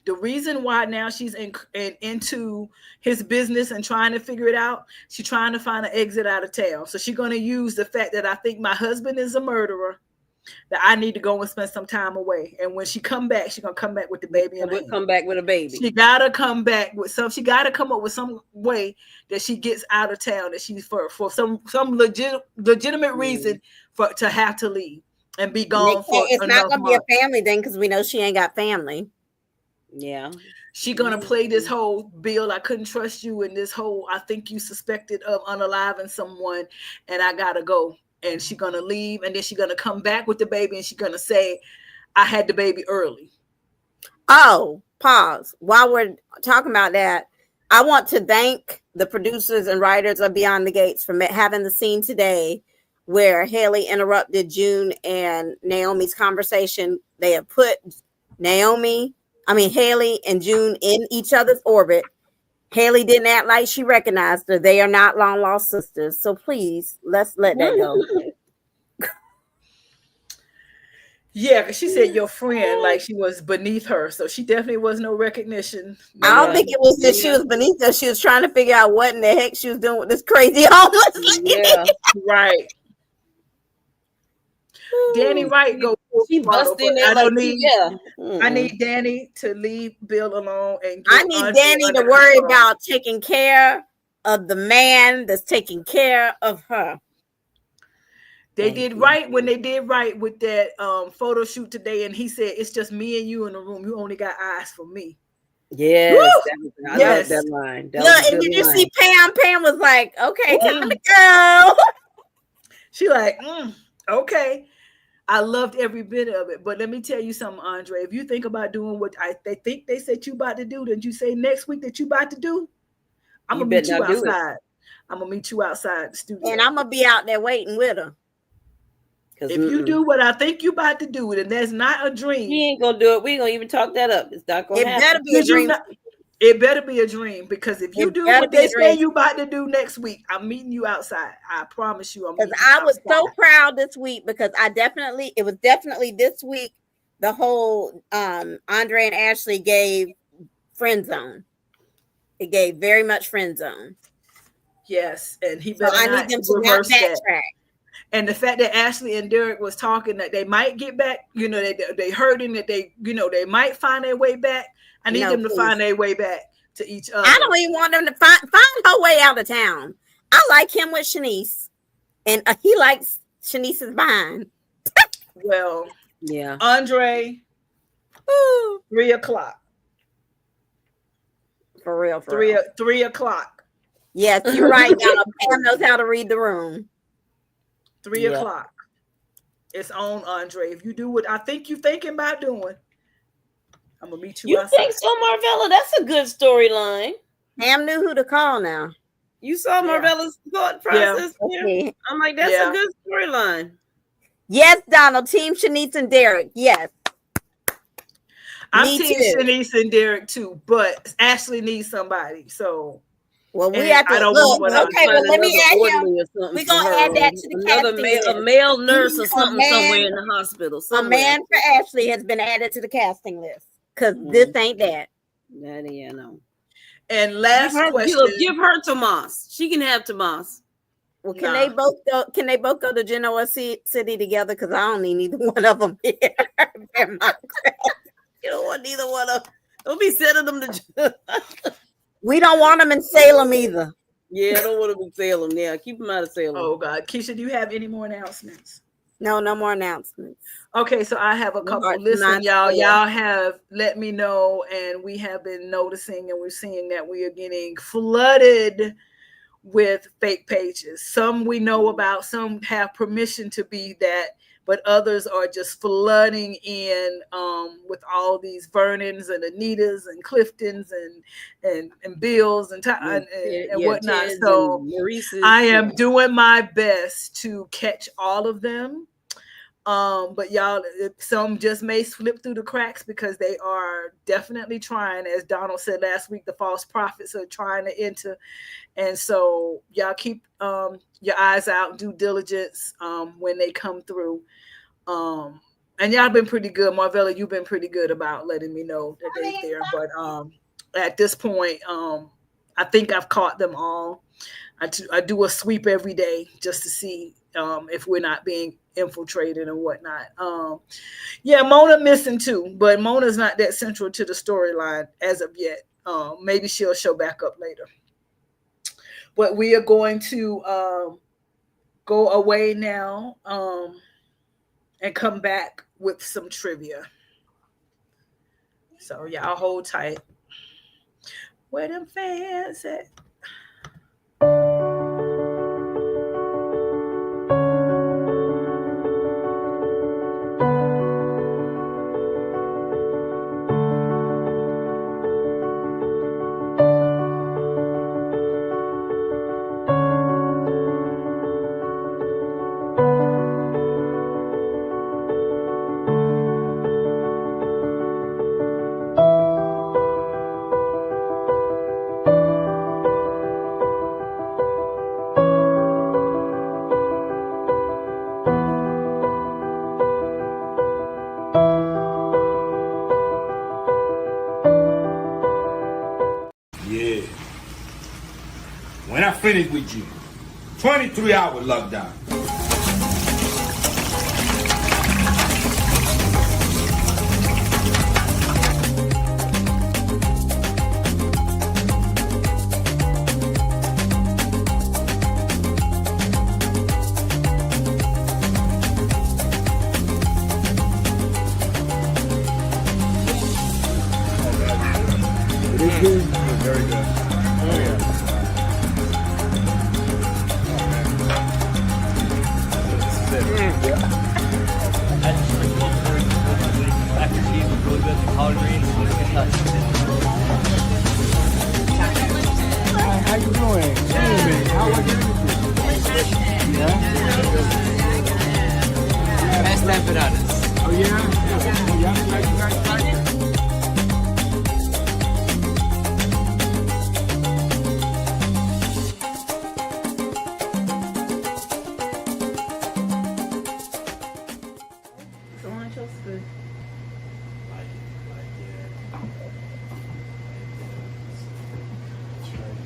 The reason why now she's into his business and trying to figure it out, she's trying to find an exit out of town. So she's going to use the fact that I think my husband is a murderer, that I need to go and spend some time away. And when she come back, she's going to come back with the baby. And come back with a baby. She got to come back with she got to come up with some way that she gets out of town, that she's for some legitimate reason to have to leave and be gone for it's not going to be months. a family thing because we know she ain't got family. Yeah. She gonna play this whole Bill, I couldn't trust you, and this whole I think you suspected of unaliving someone and I gotta go. And she gonna leave, and then she gonna come back with the baby, and she gonna say, I had the baby early. Oh, pause. While we're talking about that, I want to thank the producers and writers of Beyond the Gates for having the scene today where Haley interrupted June and Naomi's conversation. They have put Haley and June in each other's orbit. Haley didn't act like she recognized her. They are not long lost sisters. So please, let's let that go. Yeah, because she said your friend like she was beneath her. So she definitely was no recognition. I don't think it was that she was beneath her. She was trying to figure out what in the heck she was doing with this crazy homeless lady. Yeah, right. Danny Wright go. She busted in there I need Danny to leave Bill alone, and I need Danny to worry about taking care of the man that's taking care of her. They did right when they did right with that photo shoot today, and he said it's just me and you in the room. You only got eyes for me. Yes, I love that line. And did you see Pam? Pam was like, "Okay, time to go." She like, okay. I loved every bit of it. But let me tell you something, Andre. If you think about doing what they think they said you about to do, then you say next week that you about to do, I'm going to meet you outside. I'm going to meet you outside the studio. And I'm going to be out there waiting with her. If you do what I think you about to do, then that's not a dream. He ain't going to do it. We ain't going to even talk that up. It's not going to happen. Better be a dream. It better be a dream, because if you do what they say you about to do next week, I'm meeting you outside. I promise you. Because I was so proud this week, because it was definitely this week, the whole Andre and Ashley gave friend zone. It gave very much friend zone. Yes, and he better I need them to not backtrack. And the fact that Ashley and Derek was talking that they might get back, they heard him, that they might find their way back. I need them to find their way back to each other. I don't even want them to find her way out of town. I like him with Shanice, and he likes Shanice's behind. Well, yeah, Andre, 3:00. For real, 3:00. Yes, you're right. Pam knows how to read the room. 3:00. It's on, Andre. If you do what I think you're thinking about doing, I'm gonna meet you outside. You think so, Marvella? That's a good storyline. Pam knew who to call now. You saw Marvella's thought process here? Okay. I'm like, that's a good storyline. Yes, Donald. Team Shanice and Derek. Yes. I'm team Shanice and Derek too, but Ashley needs somebody. So well, we have to look. Okay, well, let me add him. We're gonna add that to the casting list. A male nurse or something somewhere in the hospital. A man for Ashley has been added to the casting list, because this ain't that. That no. And last question: give her Tomas. She can have Tomas. Well, can they both go? Can they both go to Genoa City together? Because I don't need neither one of them here. You don't want neither one of them. Don't be sending them to. We don't want them in Salem either. Yeah, I don't want them in Salem. Yeah, keep them out of Salem. Oh God, Keisha, do you have any more announcements? No more announcements. Okay, so I have a couple. Listen, y'all have let me know, and we have been noticing, and we're seeing that we are getting flooded with fake pages. Some we know about, some have permission to be that, but others are just flooding in with all these Vernons and Anitas and Cliftons and Bills and whatnot. So I am doing my best to catch all of them. But y'all, some just may slip through the cracks, because they are definitely trying, as Donald said last week, the false prophets are trying to enter. And so y'all keep your eyes out, due diligence when they come through. And y'all been pretty good. Marvella, you've been pretty good about letting me know that they're there. But at this point, I think I've caught them all. I do a sweep every day just to see if we're not being infiltrated and whatnot. Yeah, Mona missing too, but Mona's not that central to the storyline as of yet. Maybe she'll show back up later. But we are going to go away now and come back with some trivia. So y'all hold tight. Where them fans at? Yeah. When I finish with you, 23-hour lockdown. Very good. Oh, yeah. After cheese was really good, the collard greens was a touch. How you doing? How are you? Best empanadas. Oh yeah?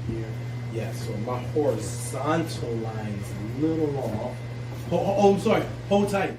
Yeah. Yeah, so my horizontal line is a little off. Oh, I'm sorry. Hold tight.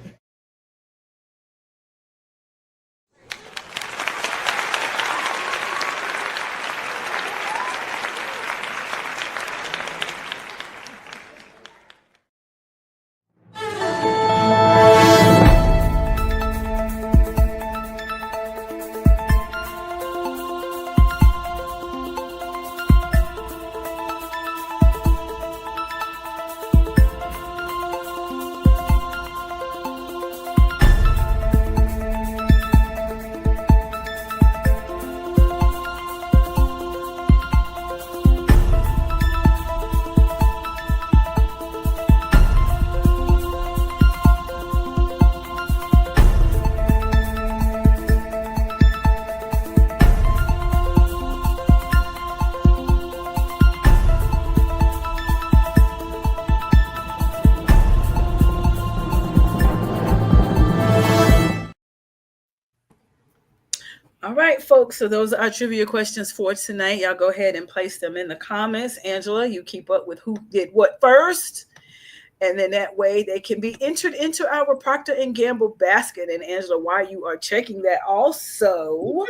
All right, folks. So those are our trivia questions for tonight. Y'all go ahead and place them in the comments. Angela, you keep up with who did what first. And then that way they can be entered into our Procter & Gamble basket. And Angela, while you are checking that also,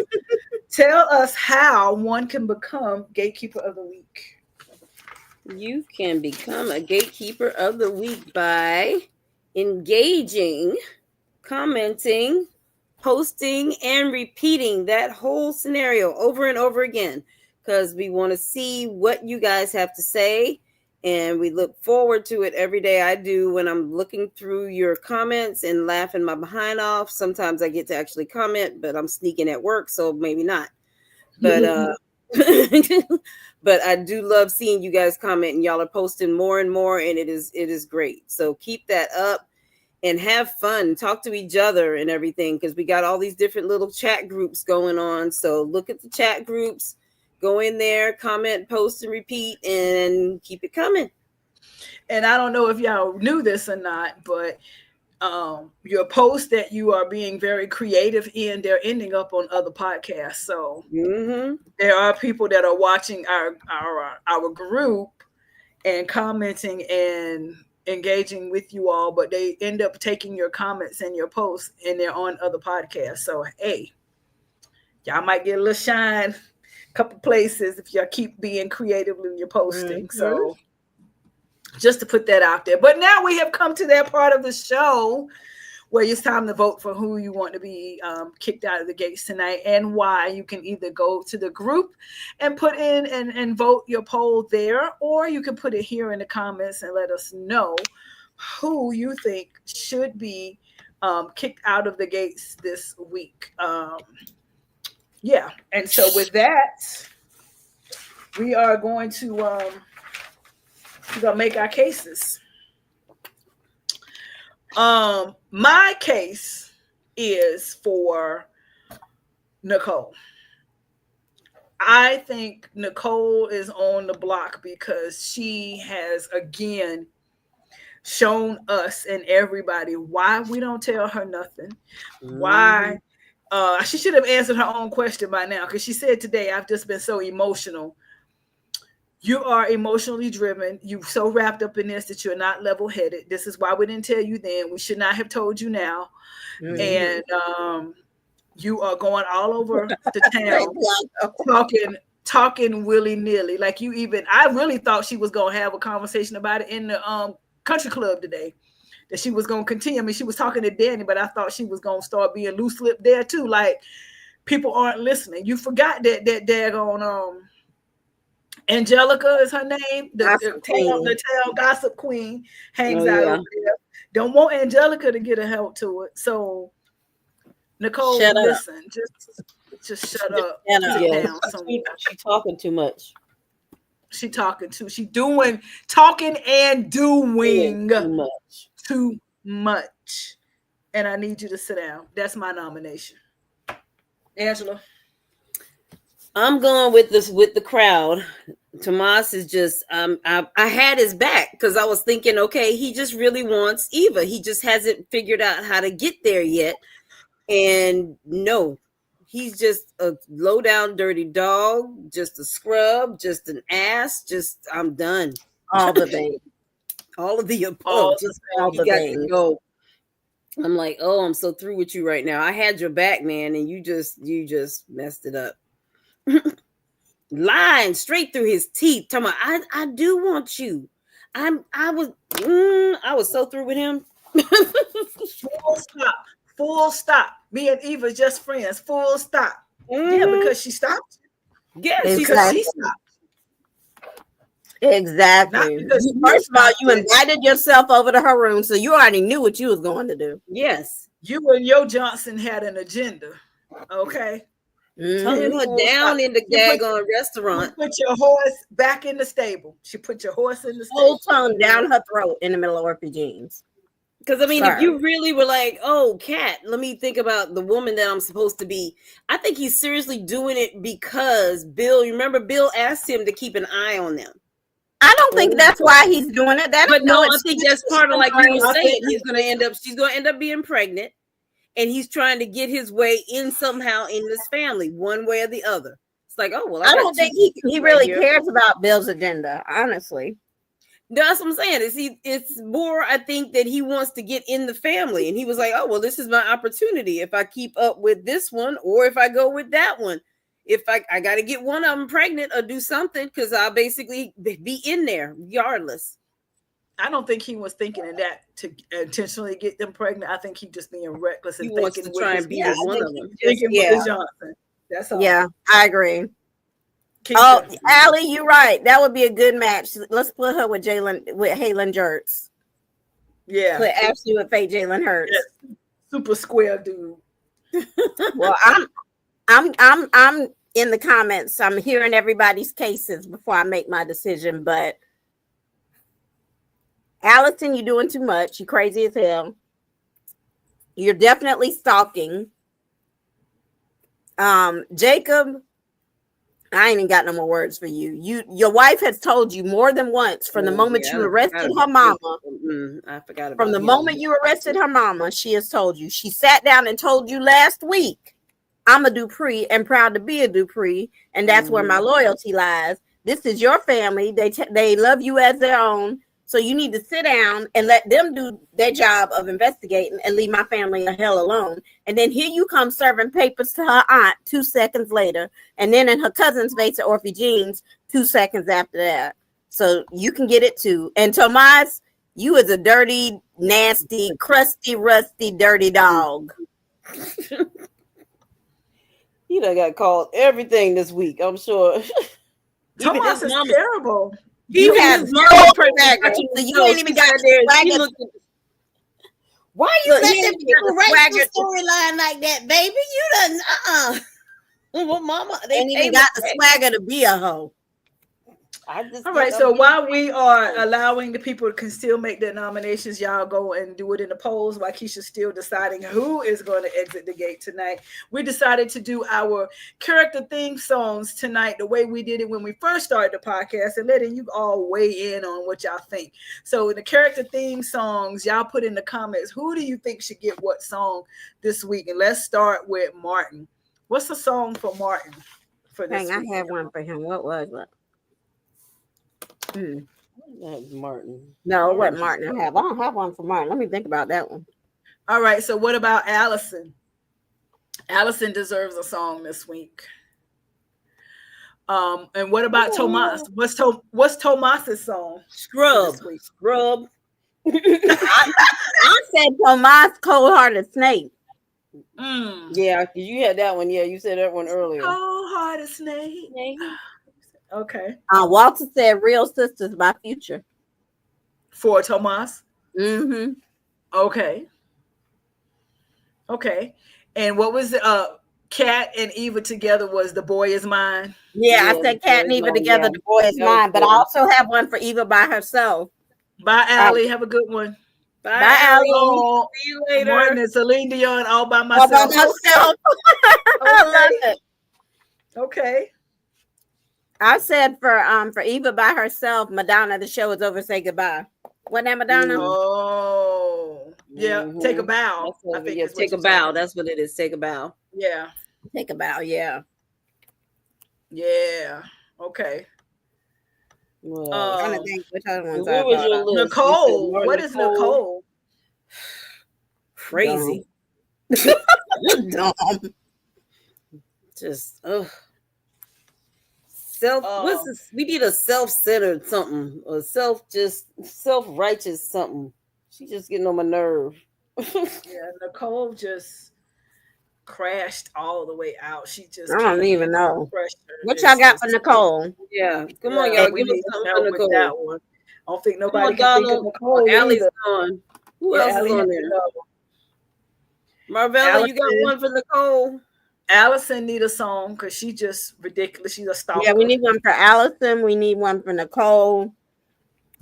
tell us how one can become Gatekeeper of the Week. You can become a Gatekeeper of the Week by engaging, commenting, posting, and repeating that whole scenario over and over again, because we want to see what you guys have to say, and we look forward to it every day. I do when I'm looking through your comments and laughing my behind off. Sometimes I get to actually comment, but I'm sneaking at work, so maybe not. But but I do love seeing you guys comment, and y'all are posting more and more, and it is great. So keep that up. And have fun, talk to each other and everything, because we got all these different little chat groups going on. So look at the chat groups, go in there, comment, post, and repeat, and keep it coming. And I don't know if y'all knew this or not, but your posts that you are being very creative in, they're ending up on other podcasts. So there are people that are watching our group and commenting and engaging with you all, but they end up taking your comments and your posts and they're on other podcasts. So hey, y'all might get a little shine a couple places if y'all keep being creative in your posting. So just to put that out there. But now we have come to that part of the show where it's time to vote for who you want to be kicked out of the gates tonight and why. You can either go to the group and put in and vote your poll there, or you can put it here in the comments and let us know who you think should be kicked out of the gates this week. Yeah, and so with that, we are going to make our cases. My case is for Nicole. I think Nicole is on the block because she has again shown us and everybody why we don't tell her nothing. Why she should have answered her own question by now, because she said today, I've just been so emotional. You are emotionally driven. You're so wrapped up in this that you're not level-headed. This is why we didn't tell you then. We should not have told you now. And you are going all over the town talking willy-nilly. Like I really thought she was going to have a conversation about it in the country club today, that she was going to continue. I mean, she was talking to Danny, but I thought she was going to start being loose-lipped there too. Like, people aren't listening. You forgot that daggone Angelica is her name. The town gossip queen hangs out over there. Don't want Angelica to get a help to it. So Nicole, listen, just shut up. She's talking too much. She doing talking and doing too much. And I need you to sit down. That's my nomination. Angela. I'm going with the crowd. Tomas is just I had his back because I was thinking, okay, he just really wants Eva. He just hasn't figured out how to get there yet. And no, he's just a low down dirty dog, just a scrub, just an ass. Just I'm done. All the things. All of the above. All the things. Go. I'm like, oh, I'm so through with you right now. I had your back, man, and you just messed it up. Lying straight through his teeth. Talking about, I do want you. I was so through with him. Full stop. Me and Eva just friends. Full stop. Yeah, because she stopped. Yes, exactly. She stopped. Exactly. First of all, you invited yourself over to her room, so you already knew what you was going to do. Yes. You and Yo Johnson had an agenda. Okay. Turning her down in the daggone restaurant. Put your horse back in the stable. She put your horse in the stable. Whole tongue down her throat in the middle of her jeans. Because I mean, if you really were like, oh, Kat, let me think about the woman that I'm supposed to be. I think he's seriously doing it because Bill, you remember Bill asked him to keep an eye on them. I don't think that's why he's doing it. But no, I think that's part of, like you were saying, she's going to end up being pregnant. And he's trying to get his way in somehow in this family, one way or the other. It's like, oh, well, I don't think he really cares about Bill's agenda, honestly. That's what I'm saying. It's more, I think, that he wants to get in the family. And he was like, oh, well, this is my opportunity. If I keep up with this one, or if I go with that one, if I got to get one of them pregnant or do something, because I'll basically be in there regardless. I don't think he was thinking of that to intentionally get them pregnant. I think he just being reckless and thinking to try and be with one of them. Johnson. That's all. Yeah, I agree. Oh, Allie, you're right. That would be a good match. Let's put her with Halen Jertz. Yeah, put Ashley with fake Jalen Hurts. Yeah. Super square dude. Well, I'm in the comments. I'm hearing everybody's cases before I make my decision, but. Allison, you're doing too much. You're crazy as hell. You're definitely stalking. Jacob, I ain't even got no more words for you. Your wife has told you more than once from the moment you arrested her mama. I forgot about From the moment you arrested her mama, she has told you. She sat down and told you last week, I'm a Dupree and proud to be a Dupree, and that's where my loyalty lies. This is your family. They love you as their own. So you need to sit down and let them do their job of investigating and leave my family the hell alone. And then here you come serving papers to her aunt 2 seconds later. And then in her cousin's face at Orphe Jean's 2 seconds after that. So you can get it too. And Tomas, you is a dirty, nasty, crusty, rusty, dirty dog. He done got called everything this week, I'm sure. Tomas is terrible. You have no swagger. You ain't even got swagger. Why you letting people write the storyline like that, baby? You done well, mama, they ain't even got the swagger to be a hoe. All right, so while we are allowing the people to still make their nominations, y'all go and do it in the polls while Keisha's still deciding who is going to exit the gate tonight. We decided to do our character theme songs tonight the way we did it when we first started the podcast and letting you all weigh in on what y'all think. So in the character theme songs, y'all put in the comments, who do you think should get what song this week? And let's start with Martin. What's the song for Martin for this week? I had one for him. What was it? Martin. No, it wasn't Martin. I don't have one for Martin. Let me think about that one. All right. So what about Allison? Allison deserves a song this week. And what about Tomas? What's Tomas's song? Scrub. I said Tomas, Cold-Hearted Snake. Yeah, you had that one. Yeah, you said that one earlier. Cold-Hearted Snake. Okay. Walter said Real Sisters by Future. For Tomas? Mm-hmm. Okay. And what was Kat and Eva together was The Boy Is Mine? Yeah, I said Kat and Eva together, The Boy Is Mine. But I also have one for Eva by herself. Bye, Allie. Have a good one. Bye, Allie. See you later. Martin and Celine Dion all by myself. I love it. Okay. I said for Eva by herself, Madonna, the show is over, say goodbye. Wasn't that Madonna? Oh, yeah. Take a bow. I think take a bow. That's what it is. Take a bow. Yeah. Take a bow. Yeah. Yeah. Okay. I'm trying to think which other ones what was your list? Nicole. What is Nicole? Crazy. Dumb. Just what's this? We need a self-centered something, or self-righteous something. She's just getting on my nerve. Yeah, Nicole just crashed all the way out. She just I don't even know. What y'all got for Nicole? Yeah, come on, y'all. Give us something for Nicole. That one. I don't think nobody can think of Nicole. Allie's gone. Who else is on there? Marvella, you got one for Nicole? Allison need a song because she just ridiculous. She's a stalker. Yeah, we need one for Allison. We need one for Nicole.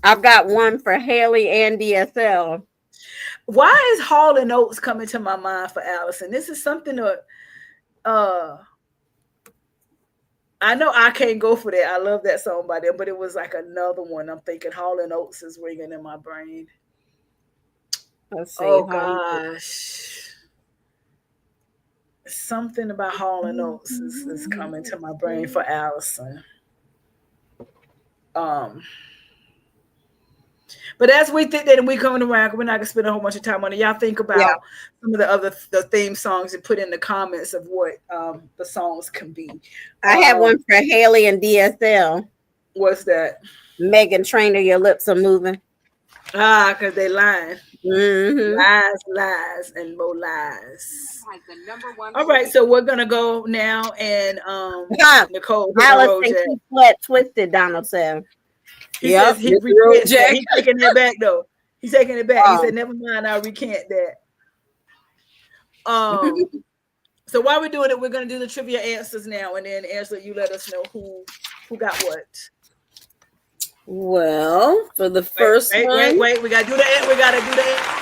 I've got one for Haley and DSL. Why is Hall and Oates coming to my mind for Allison? This is something that I know I can't go for that. I love that song by them, but it was like another one. I'm thinking Hall and Oates is ringing in my brain. Let's see. Oh gosh. Something about Hall and Oates is coming to my brain for Allison. But as we think that we coming around, we're not gonna spend a whole bunch of time on it. Y'all think about some of the theme songs and put in the comments of what the songs can be. I have one for Haley and DSL. What's that? Megan Trainor, your lips are moving. Because they lying. Mm-hmm. Lies, and more lies. Like the number one. All right, so we're gonna go now and Nicole. Allison keep sweat twisted, Donald said. He says he's taking it back though. He's taking it back. He said, never mind, I'll recant that. So while we're doing it, we're gonna do the trivia answers now, and then Angela, you let us know who got what. Well, for the first one. Wait. We gotta do that. We gotta do that.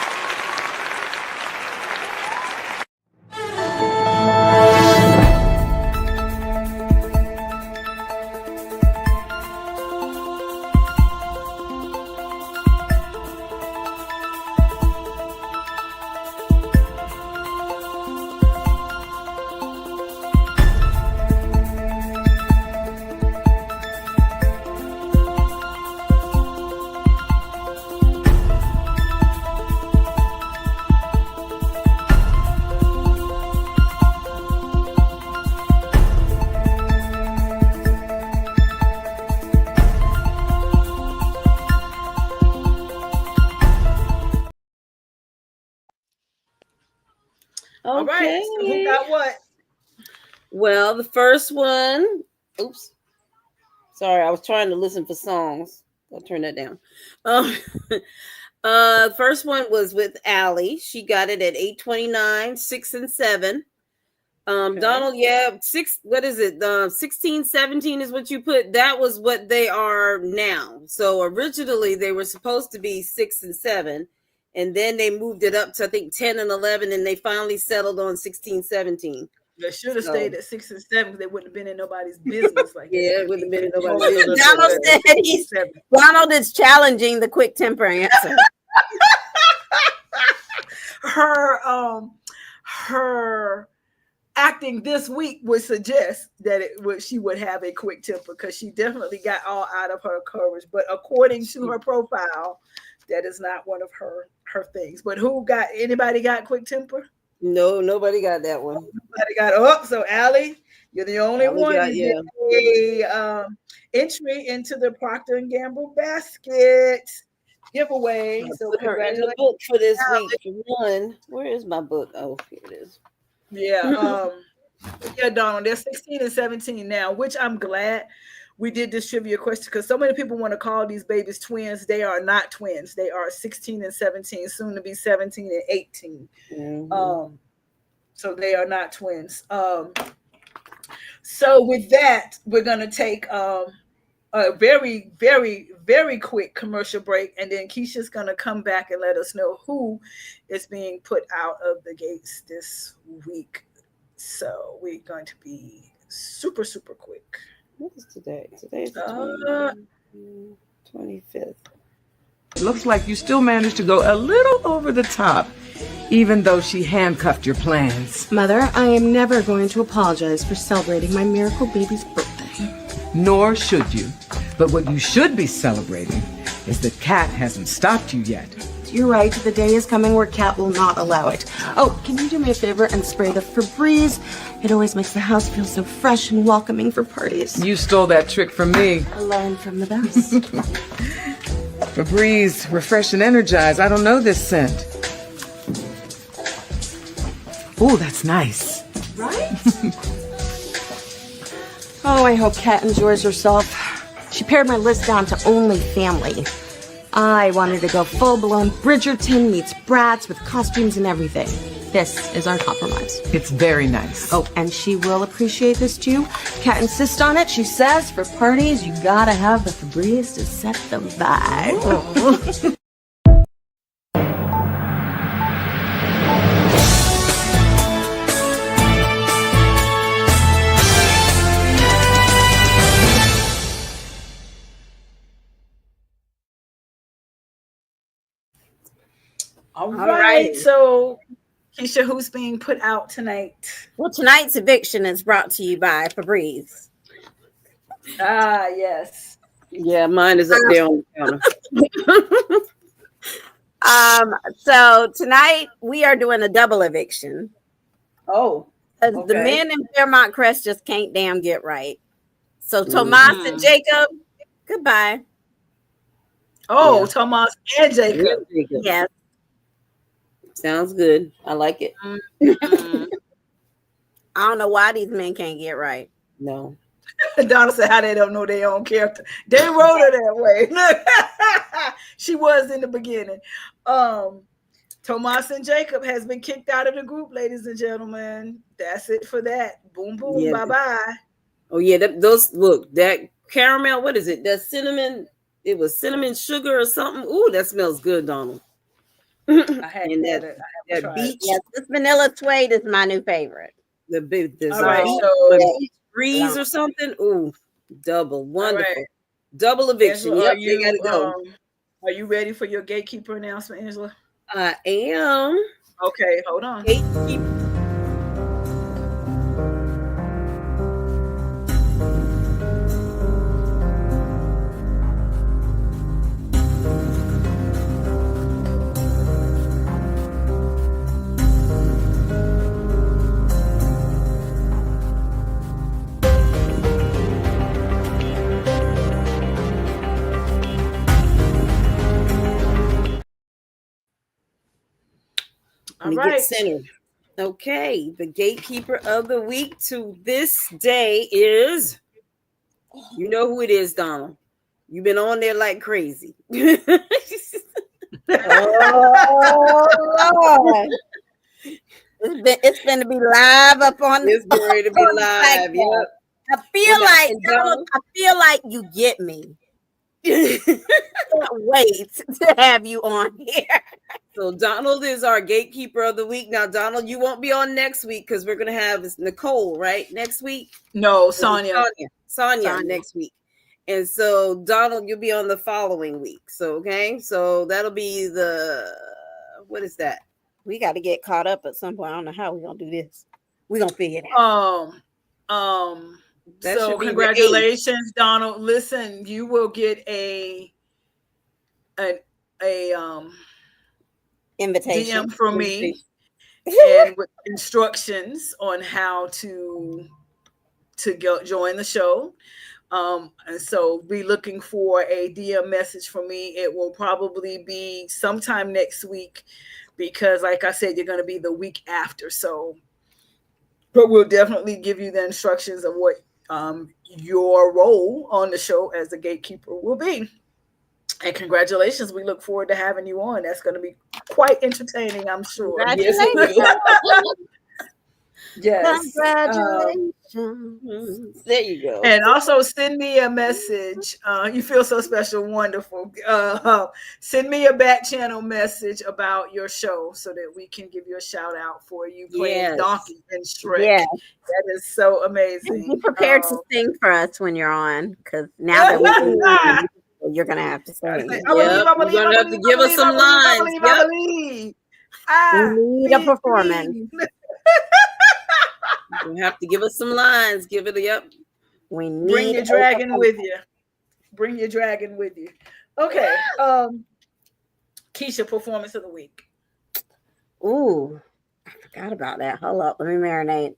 right. So who got what? Well, the first one. Oops. Sorry, I was trying to listen for songs. I'll turn that down. First one was with Allie. She got it at 8:29, 6 and 7. Okay. Donald, yeah, 6. What is it? 16, 17 is what you put. That was what they are now. So originally they were supposed to be 6 and 7, and then they moved it up to I think 10 and 11, and they finally settled on 16, 17. They should have stayed at 6 and 7. They wouldn't have been in nobody's business like that. Yeah, it wouldn't have been in nobody's business. Donald is challenging the quick temper answer. Her acting this week would suggest that she would have a quick temper, because she definitely got all out of her courage. But according to her profile, that is not one of her things. But anybody got quick temper? No, nobody got that one. Nobody got so Allie, you're the only one. You get a entry into the Procter and Gamble basket giveaway. So put her in the book for this week. One, where is my book? Oh, here it is. Yeah, yeah, Donald. They're 16 and 17 now, which I'm glad we did this trivia question, because so many people want to call these babies twins. They are not twins. They are 16 and 17, soon to be 17 and 18. Mm-hmm. So they are not twins. So with that, we're going to take a very, very, very quick commercial break, and then Keisha's going to come back and let us know who is being put out of the gates this week. So we're going to be super, super quick. What is today? Today's the 25th. It looks like you still managed to go a little over the top, even though she handcuffed your plans. Mother, I am never going to apologize for celebrating my miracle baby's birthday. Nor should you. But what you should be celebrating is that Kat hasn't stopped you yet. You're right. The day is coming where Kat will not allow it. Oh, can you do me a favor and spray the Febreze? It always makes the house feel so fresh and welcoming for parties. You stole that trick from me. I learned from the best. Febreze, refresh and energize. I don't know this scent. Oh, that's nice. Right? Oh, I hope Kat enjoys herself. She pared my list down to only family. I wanted to go full-blown Bridgerton meets Bratz with costumes and everything. This is our compromise. It's very nice. Oh, and she will appreciate this too. Kat insists on it. She says for parties, you gotta have the Febreze to set the vibe. Oh. All right. So, Keisha, who's being put out tonight? Well, tonight's eviction is brought to you by Febreze. Ah, yes. Yeah, mine is up there on the counter. So tonight we are doing a double eviction. Oh. Okay. The men in Fairmont Crest just can't damn get right. So Tomas and Jacob, goodbye. Oh, yeah. Tomas and Jacob. Yes. Sounds good. I like it. Mm-hmm. I don't know why these men can't get right. No. Donna said how they don't know their own character. They wrote her that way. She was in the beginning. Tomas and Jacob has been kicked out of the group, ladies and gentlemen. That's it for that. Boom, boom, yeah. Bye-bye. Oh, yeah. That caramel, what is it? That cinnamon, it was cinnamon sugar or something. Ooh, that smells good, Donald. I had that beach. Yes, this vanilla suede is my new favorite. The big all right, so breeze or something. Ooh, double wonderful. Right. Double eviction. Angela, yep, you gotta go. Are you ready for your gatekeeper announcement, Angela? I am. Okay, hold on. Gatekeeper. All right. Get centered. Okay, the gatekeeper of the week to this day is, you know who it is, Donald. You've been on there like crazy. Oh Lord. It's been to be live up on. It's getting ready to be live. Yep. I feel like you get me. Can't wait to have you on here. So Donald is our gatekeeper of the week. Now, Donald, you won't be on next week because we're gonna have Nicole, right? Next week? No, Sonia next week. And so Donald, you'll be on the following week. So okay, so that'll be what is that? We got to get caught up at some point. I don't know how we're gonna do this. We're gonna figure it out. So congratulations, Donald. Listen, you will get a invitation DM from me and with instructions on how to go join the show. And so be looking for a DM message from me. It will probably be sometime next week because, like I said, you're going to be the week after. So, but we'll definitely give you the instructions of what your role on the show as the gatekeeper will be. And congratulations. We look forward to having you on. That's going to be quite entertaining, I'm sure. Congratulations. Yes. Congratulations. There you go. And also send me a message. You feel so special, wonderful. Send me a back channel message about your show so that we can give you a shout out for you playing Donkey and Shrek. Yeah. That is so amazing. Be prepared to sing for us when you're on, because now that you're gonna have to sing. You're gonna have to give us some lines. We need a performance. You have to give us some lines. Give it We need Bring your dragon with you. Bring your dragon with you. Okay. Keisha, performance of the week. Ooh, I forgot about that. Hold up, let me marinate.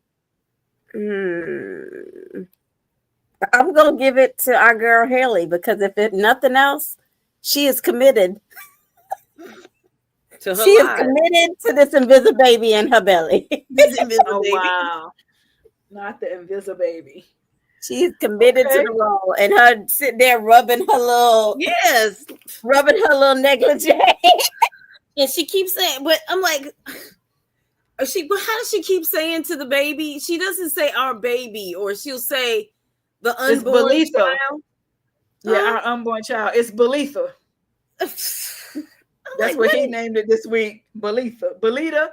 I'm gonna give it to our girl Haley because if nothing else, she is committed. She is committed to this invisible baby in her belly. Wow. Not the invisible baby. She's committed to the role, and her sitting there rubbing her little negligee. And she keeps saying, but I'm like, how does she keep saying to the baby? She doesn't say our baby, or she'll say the unborn child. Yeah, our unborn child. It's Belitha. That's what he named it this week. Belitha. Belitha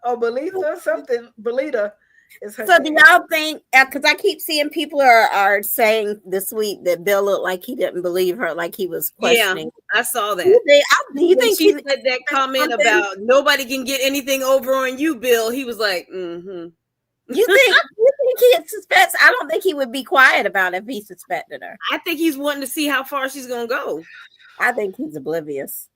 or Belitha, something. Belitha is her So name. do y'all think, because I keep seeing people are saying this week that Bill looked like he didn't believe her, like he was questioning. Yeah, I saw that. Do you think she said that comment about nobody can get anything over on you, Bill? He was like, You think he suspects? I don't think he would be quiet about it if he suspected her. I think he's wanting to see how far she's gonna go. I think he's oblivious.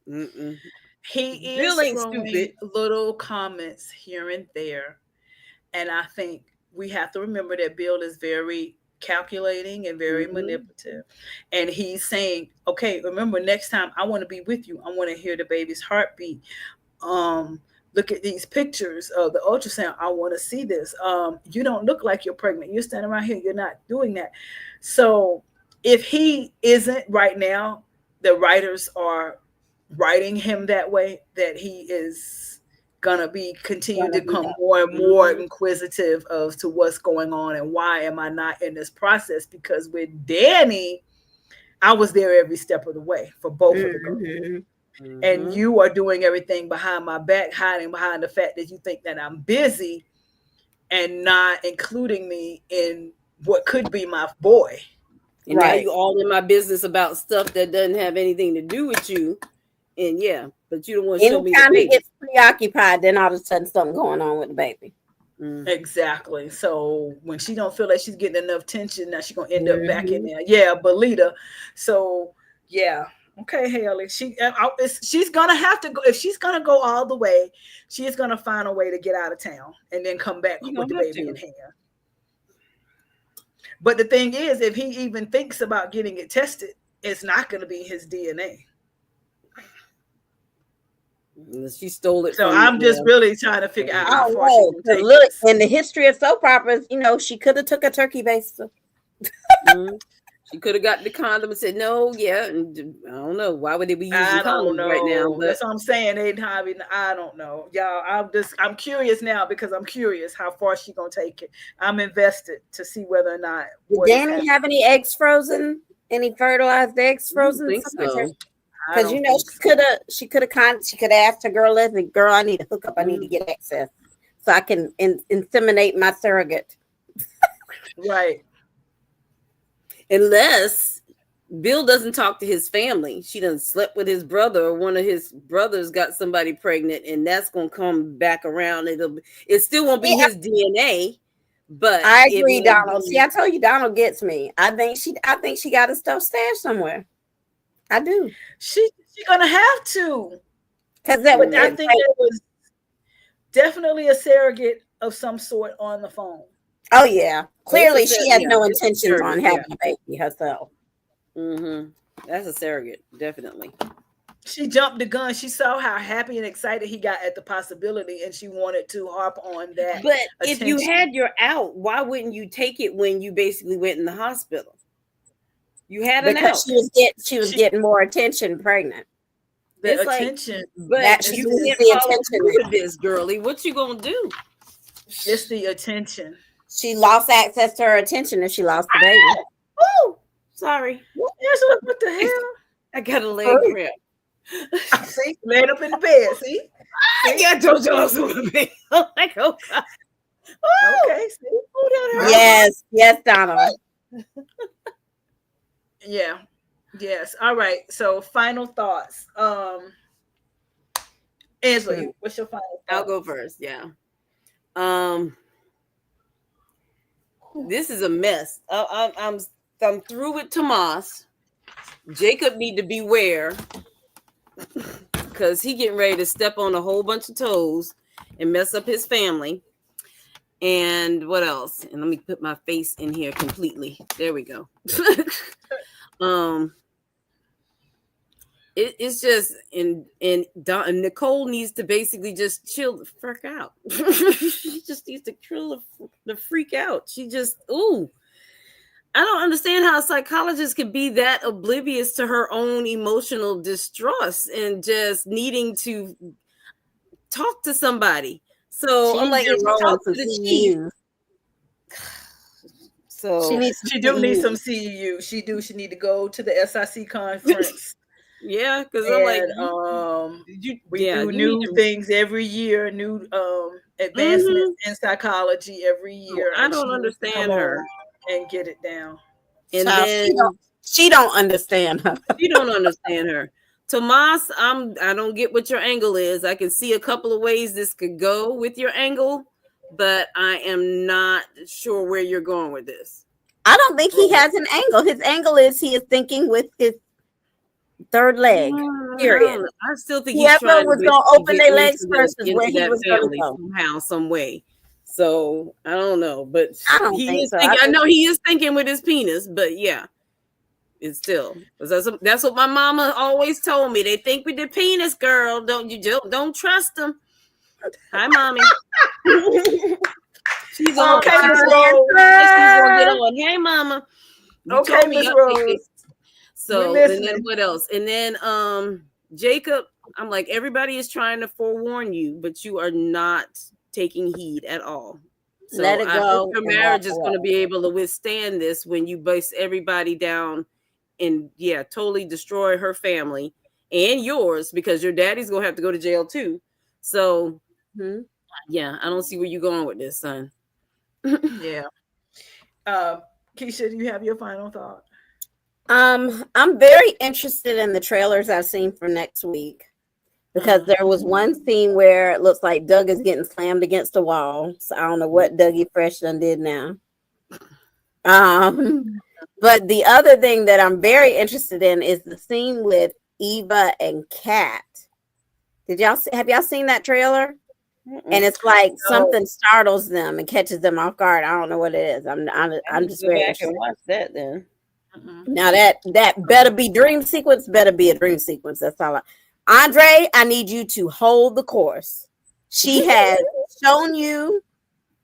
He is throwing little comments here and there. And I think we have to remember that Bill is very calculating and very manipulative. And he's saying, okay, remember, next time I want to be with you. I want to hear the baby's heartbeat. Look at these pictures of the ultrasound. I want to see this. You don't look like you're pregnant. You're standing around here. You're not doing that. So if he isn't right now, the writers are writing him that way, that he is gonna continue to become more and more inquisitive as to what's going on and why am I not in this process. Because with Danny, I was there every step of the way for both of the girls. And you are doing everything behind my back, hiding behind the fact that you think that I'm busy and not including me in what could be my boy. And now you all in my business about stuff that doesn't have anything to do with you. And but you don't want to show me the baby. Anytime he gets preoccupied, then all of a sudden something going on with the baby. Exactly. So when she don't feel like she's getting enough attention, now she's gonna end up back in there. Yeah, Belita. So okay, Haley. She's gonna have to go. If she's gonna go all the way, she is gonna find a way to get out of town and then come back with the baby in hand. But the thing is, if he even thinks about getting it tested, it's not going to be his DNA. She stole it. So from, I'm just really trying to figure out how far she's gonna take look, this. in the history of soap operas, she could have took a turkey baster. She could have got the condom and said no, yeah, and I don't know why would they be using I don't condoms know. right now. But that's what I'm saying. I don't know, y'all. I'm curious now because I'm curious how far she gonna take it. I'm invested to see whether or not. Did Danny have any eggs frozen? Any fertilized eggs frozen? I think so. Because she could have asked her girl, listen, girl, I need a hookup. I need to get access so I can inseminate my surrogate. Right. Unless Bill doesn't talk to his family. She done slept with his brother, or one of his brothers got somebody pregnant, and that's gonna come back around. It still won't be his DNA. But I agree, Donald. See, I told you Donald gets me. I think she got his stuff stashed somewhere. I do. She gonna have to. Because I think there was definitely a surrogate of some sort on the phone. Oh yeah, clearly she has no intentions on having a baby herself. That's a surrogate, definitely. She jumped the gun. She saw how happy and excited he got at the possibility, and she wanted to harp on that. But if you had your out, why wouldn't you take it when you basically went in the hospital? You had an out. She was getting more attention pregnant. The attention, but that you can't follow through with this, girlie. What you gonna do? It's the attention. She lost access to her attention and she lost the baby. Oh, sorry. What the hell? I got a leg cramp. See, laid up in the bed. See, I told you I was on the bed. I'm like, oh God. Okay. See? Yes, Donald. Yeah. Yes. All right. So, final thoughts. Angela, what's your final thoughts? I'll go first. Yeah. This is a mess. I'm through with Tomas. Jacob need to beware because he getting ready to step on a whole bunch of toes and mess up his family. And what else? And let me put my face in here completely. There we go. It's just and Nicole needs to basically just chill the fuck out. She just needs to chill the freak out. She just I don't understand how a psychologist could be that oblivious to her own emotional distress and just needing to talk to somebody. So I'm like, talk to the chief. So she do need some CEU. She need to go to the SIC conference. Yeah, because I'm like, we do new things every year, new advancements in psychology every year. I don't understand her and get it down. And then she don't understand her. She don't understand her. Tomas, I don't get what your angle is. I can see a couple of ways this could go with your angle, but I am not sure where you're going with this. I don't think he has an angle. His angle is he is thinking with his third leg. Period. I still think whoever was going to open their legs first is where he was going to go somehow, some way. So I don't know, but I don't think so. I know he is thinking with his penis, but yeah, it's still that's what my mama always told me. They think with their penis, girl. Don't trust them. Hi, mommy. She's on. Okay, Miss Rose. Hey, mama. Okay, Miss Rose. So and then what else? And then Jacob, I'm like, everybody is trying to forewarn you, but you are not taking heed at all. So let it go. I hope your marriage is going to be able to withstand this when you base everybody down and totally destroy her family and yours, because your daddy's going to have to go to jail too. So I don't see where you're going with this, son. Yeah. Keisha, do you have your final thought? I'm very interested in the trailers I've seen for next week, because there was one scene where it looks like Doug is getting slammed against the wall. So I don't know what Dougie Fresh done did now. But the other thing that I'm very interested in is the scene with Eva and Kat. Have y'all seen that trailer? And it's like something startles them and catches them off guard. I don't know what it is. I'm just very interested. Watch that then. Now that better be dream sequence, better be a dream sequence. That's all. Andre, I need you to hold the course. She has shown you,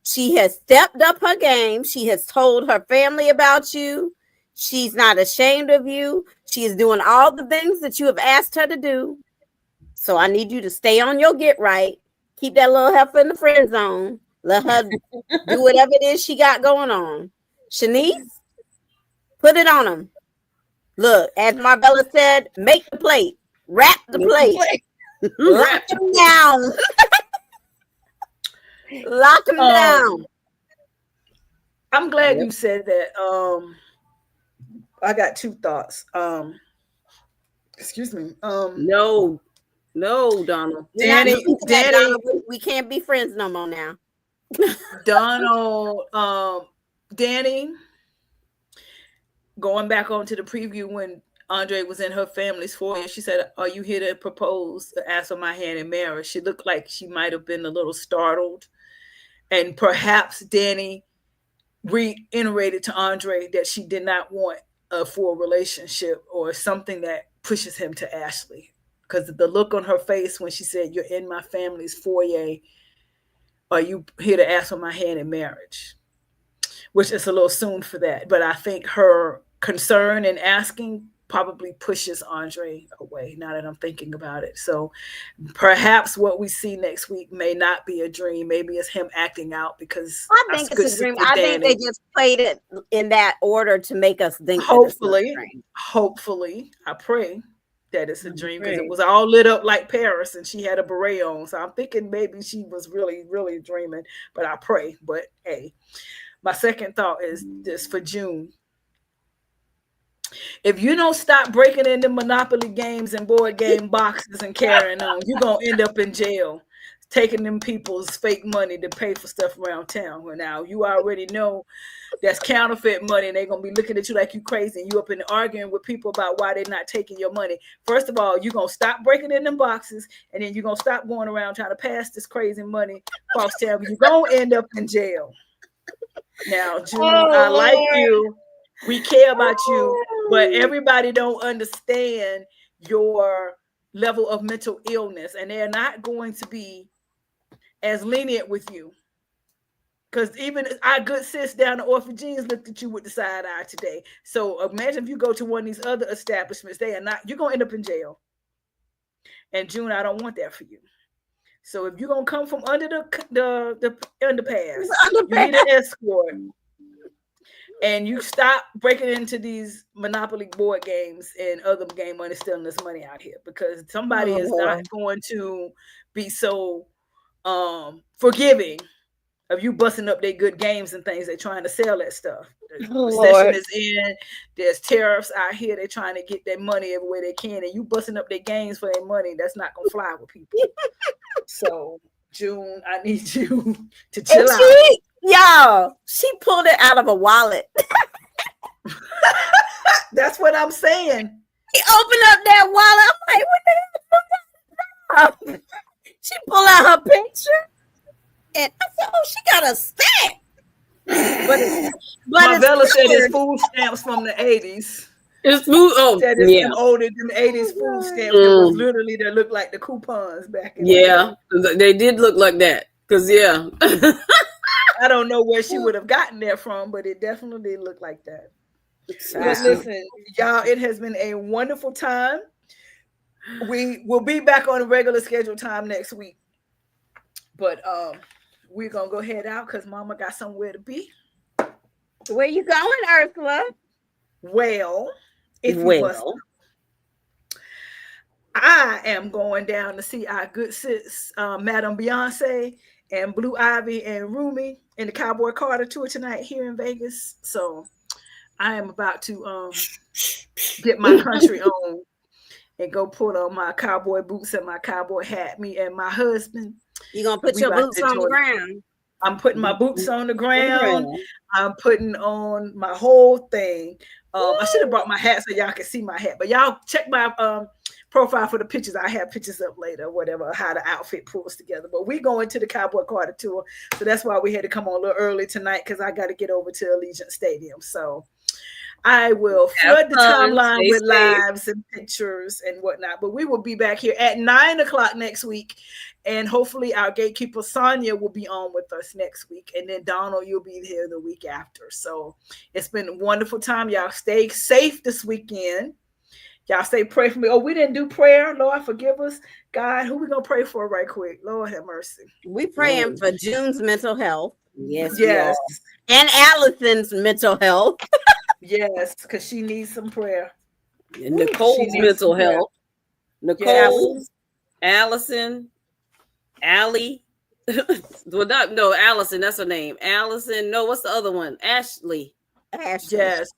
she has stepped up her game. She has told her family about you. She's not ashamed of you. She is doing all the things that you have asked her to do. So I need you to stay on your get right. Keep that little heifer in the friend zone. Let her do whatever it is she got going on. Shanice, put it on them. Look, as Marvella said, make the plate. Wrap the plate. Lock them down. Lock them down. I'm glad you said that. I got two thoughts. Excuse me. No, Donald. Danny, we can't be friends no more now. Donald, Danny, going back onto the preview when Andre was in her family's foyer, she said, "Are you here to propose, to ask for my hand in marriage?" She looked like she might have been a little startled. And perhaps Danny reiterated to Andre that she did not want a full relationship or something that pushes him to Ashley. Because the look on her face when she said, "You're in my family's foyer, are you here to ask for my hand in marriage?" Which is a little soon for that. But I think her concern in asking probably pushes Andre away, now that I'm thinking about it. So perhaps what we see next week may not be a dream. Maybe it's him acting out, because I think it's a dream. I think they just played it in that order to make us think. Hopefully, I pray that it's a dream, because it was all lit up like Paris and she had a beret on. So I'm thinking maybe she was really, really dreaming, but I pray. But hey, my second thought is this for June. If you don't stop breaking into Monopoly games and board game boxes and carrying on, you're going to end up in jail, taking them people's fake money to pay for stuff around town. Well, now you already know that's counterfeit money, and they're going to be looking at you like you crazy, and you up in arguing with people about why they're not taking your money. First of all, you're going to stop breaking in them boxes, and then you're going to stop going around trying to pass this crazy money across town. You're going to end up in jail. Now, June, I like you. We care about you, but everybody don't understand your level of mental illness, and they're not going to be as lenient with you. Because even our good sis down at Orphan Jeans looked at you with the side eye today. So imagine if you go to one of these other establishments, you're going to end up in jail. And June, I don't want that for you. So if you're going to come from under the underpass, you need an escort. And you stop breaking into these Monopoly board games and other game money, stealing this money out here, because somebody is not going to be so forgiving of you busting up their good games and things. They're trying to sell that stuff. The recession is in. There's tariffs out here. They're trying to get their money every way they can, and you busting up their games for their money. That's not gonna fly with people. So June, I need you to chill out. Y'all, she pulled it out of a wallet. That's what I'm saying. She opened up that wallet. I'm like, what the hell? She pulled out her picture, and I said, "Oh, she got a stack." Marvella said it's food stamps from the 80s. It's food. Oh, said it's them older than the 80s food stamps. It was literally that looked like the coupons back in the day. They did look like that. Because I don't know where she would have gotten there from, but it definitely looked like that. But listen, y'all, it has been a wonderful time. We will be back on a regular scheduled time next week. But we're going to go head out because Mama got somewhere to be. Where you going, Ursula? Well, if you must, I am going down to see our good sis, Madam Beyonce and Blue Ivy and Rumi in the Cowboy Carter tour tonight here in Vegas. So I am about to get my country on and go put on my cowboy boots and my cowboy hat. Me and my husband. You're going to put your boots on the ground. I'm putting my boots on the ground. I'm putting on my whole thing. I should have brought my hat so y'all can see my hat. But y'all check my profile for the pictures. I have pictures up later, whatever, how the outfit pulls together. But we going to the Cowboy Carter tour. So that's why we had to come on a little early tonight, because I got to get over to Allegiant Stadium. So I will flood the timeline Stay with safe. lives and pictures and whatnot. But we will be back here at 9:00 next week. And hopefully our gatekeeper Sonia will be on with us next week. And then Donald, you'll be here the week after. So it's been a wonderful time. Y'all stay safe this weekend. Y'all say pray for me. Oh, we didn't do prayer. Lord, forgive us. God, who we going to pray for right quick? Lord have mercy. We praying for June's mental health. Yes. Yes. And Allison's mental health. Yes, because she needs some prayer. And Nicole's mental health. Nicole, Allison, Allie. Well, no, Allison, that's her name. Allison, no, what's the other one? Ashley. Yes.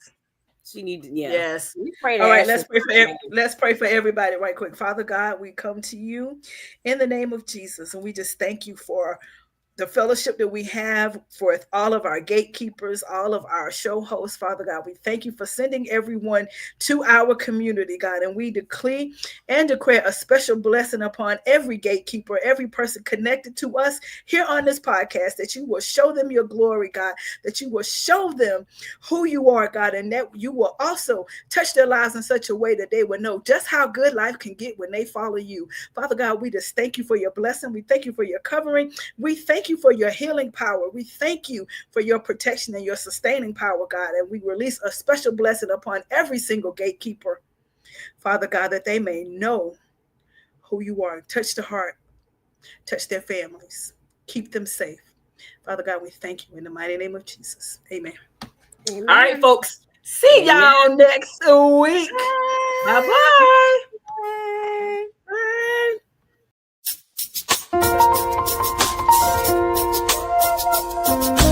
She needs, yeah. Yes. We pray All right, Ashley. let's pray for everybody right quick. Father God, we come to you in the name of Jesus, and we just thank you for the fellowship that we have for all of our gatekeepers, all of our show hosts, Father God. We thank you for sending everyone to our community, God. And we decree and declare a special blessing upon every gatekeeper, every person connected to us here on this podcast, that you will show them your glory, God, that you will show them who you are, God, and that you will also touch their lives in such a way that they will know just how good life can get when they follow you. Father God, we just thank you for your blessing. We thank you for your covering. We thank you for your healing power. We thank you for your protection and your sustaining power, God. And we release a special blessing upon every single gatekeeper, Father God, that they may know who you are. Touch the heart, touch their families, keep them safe. Father God, we thank you in the mighty name of Jesus. Amen. Amen. All right, folks. See y'all next week. Bye-bye. Bye. Bye.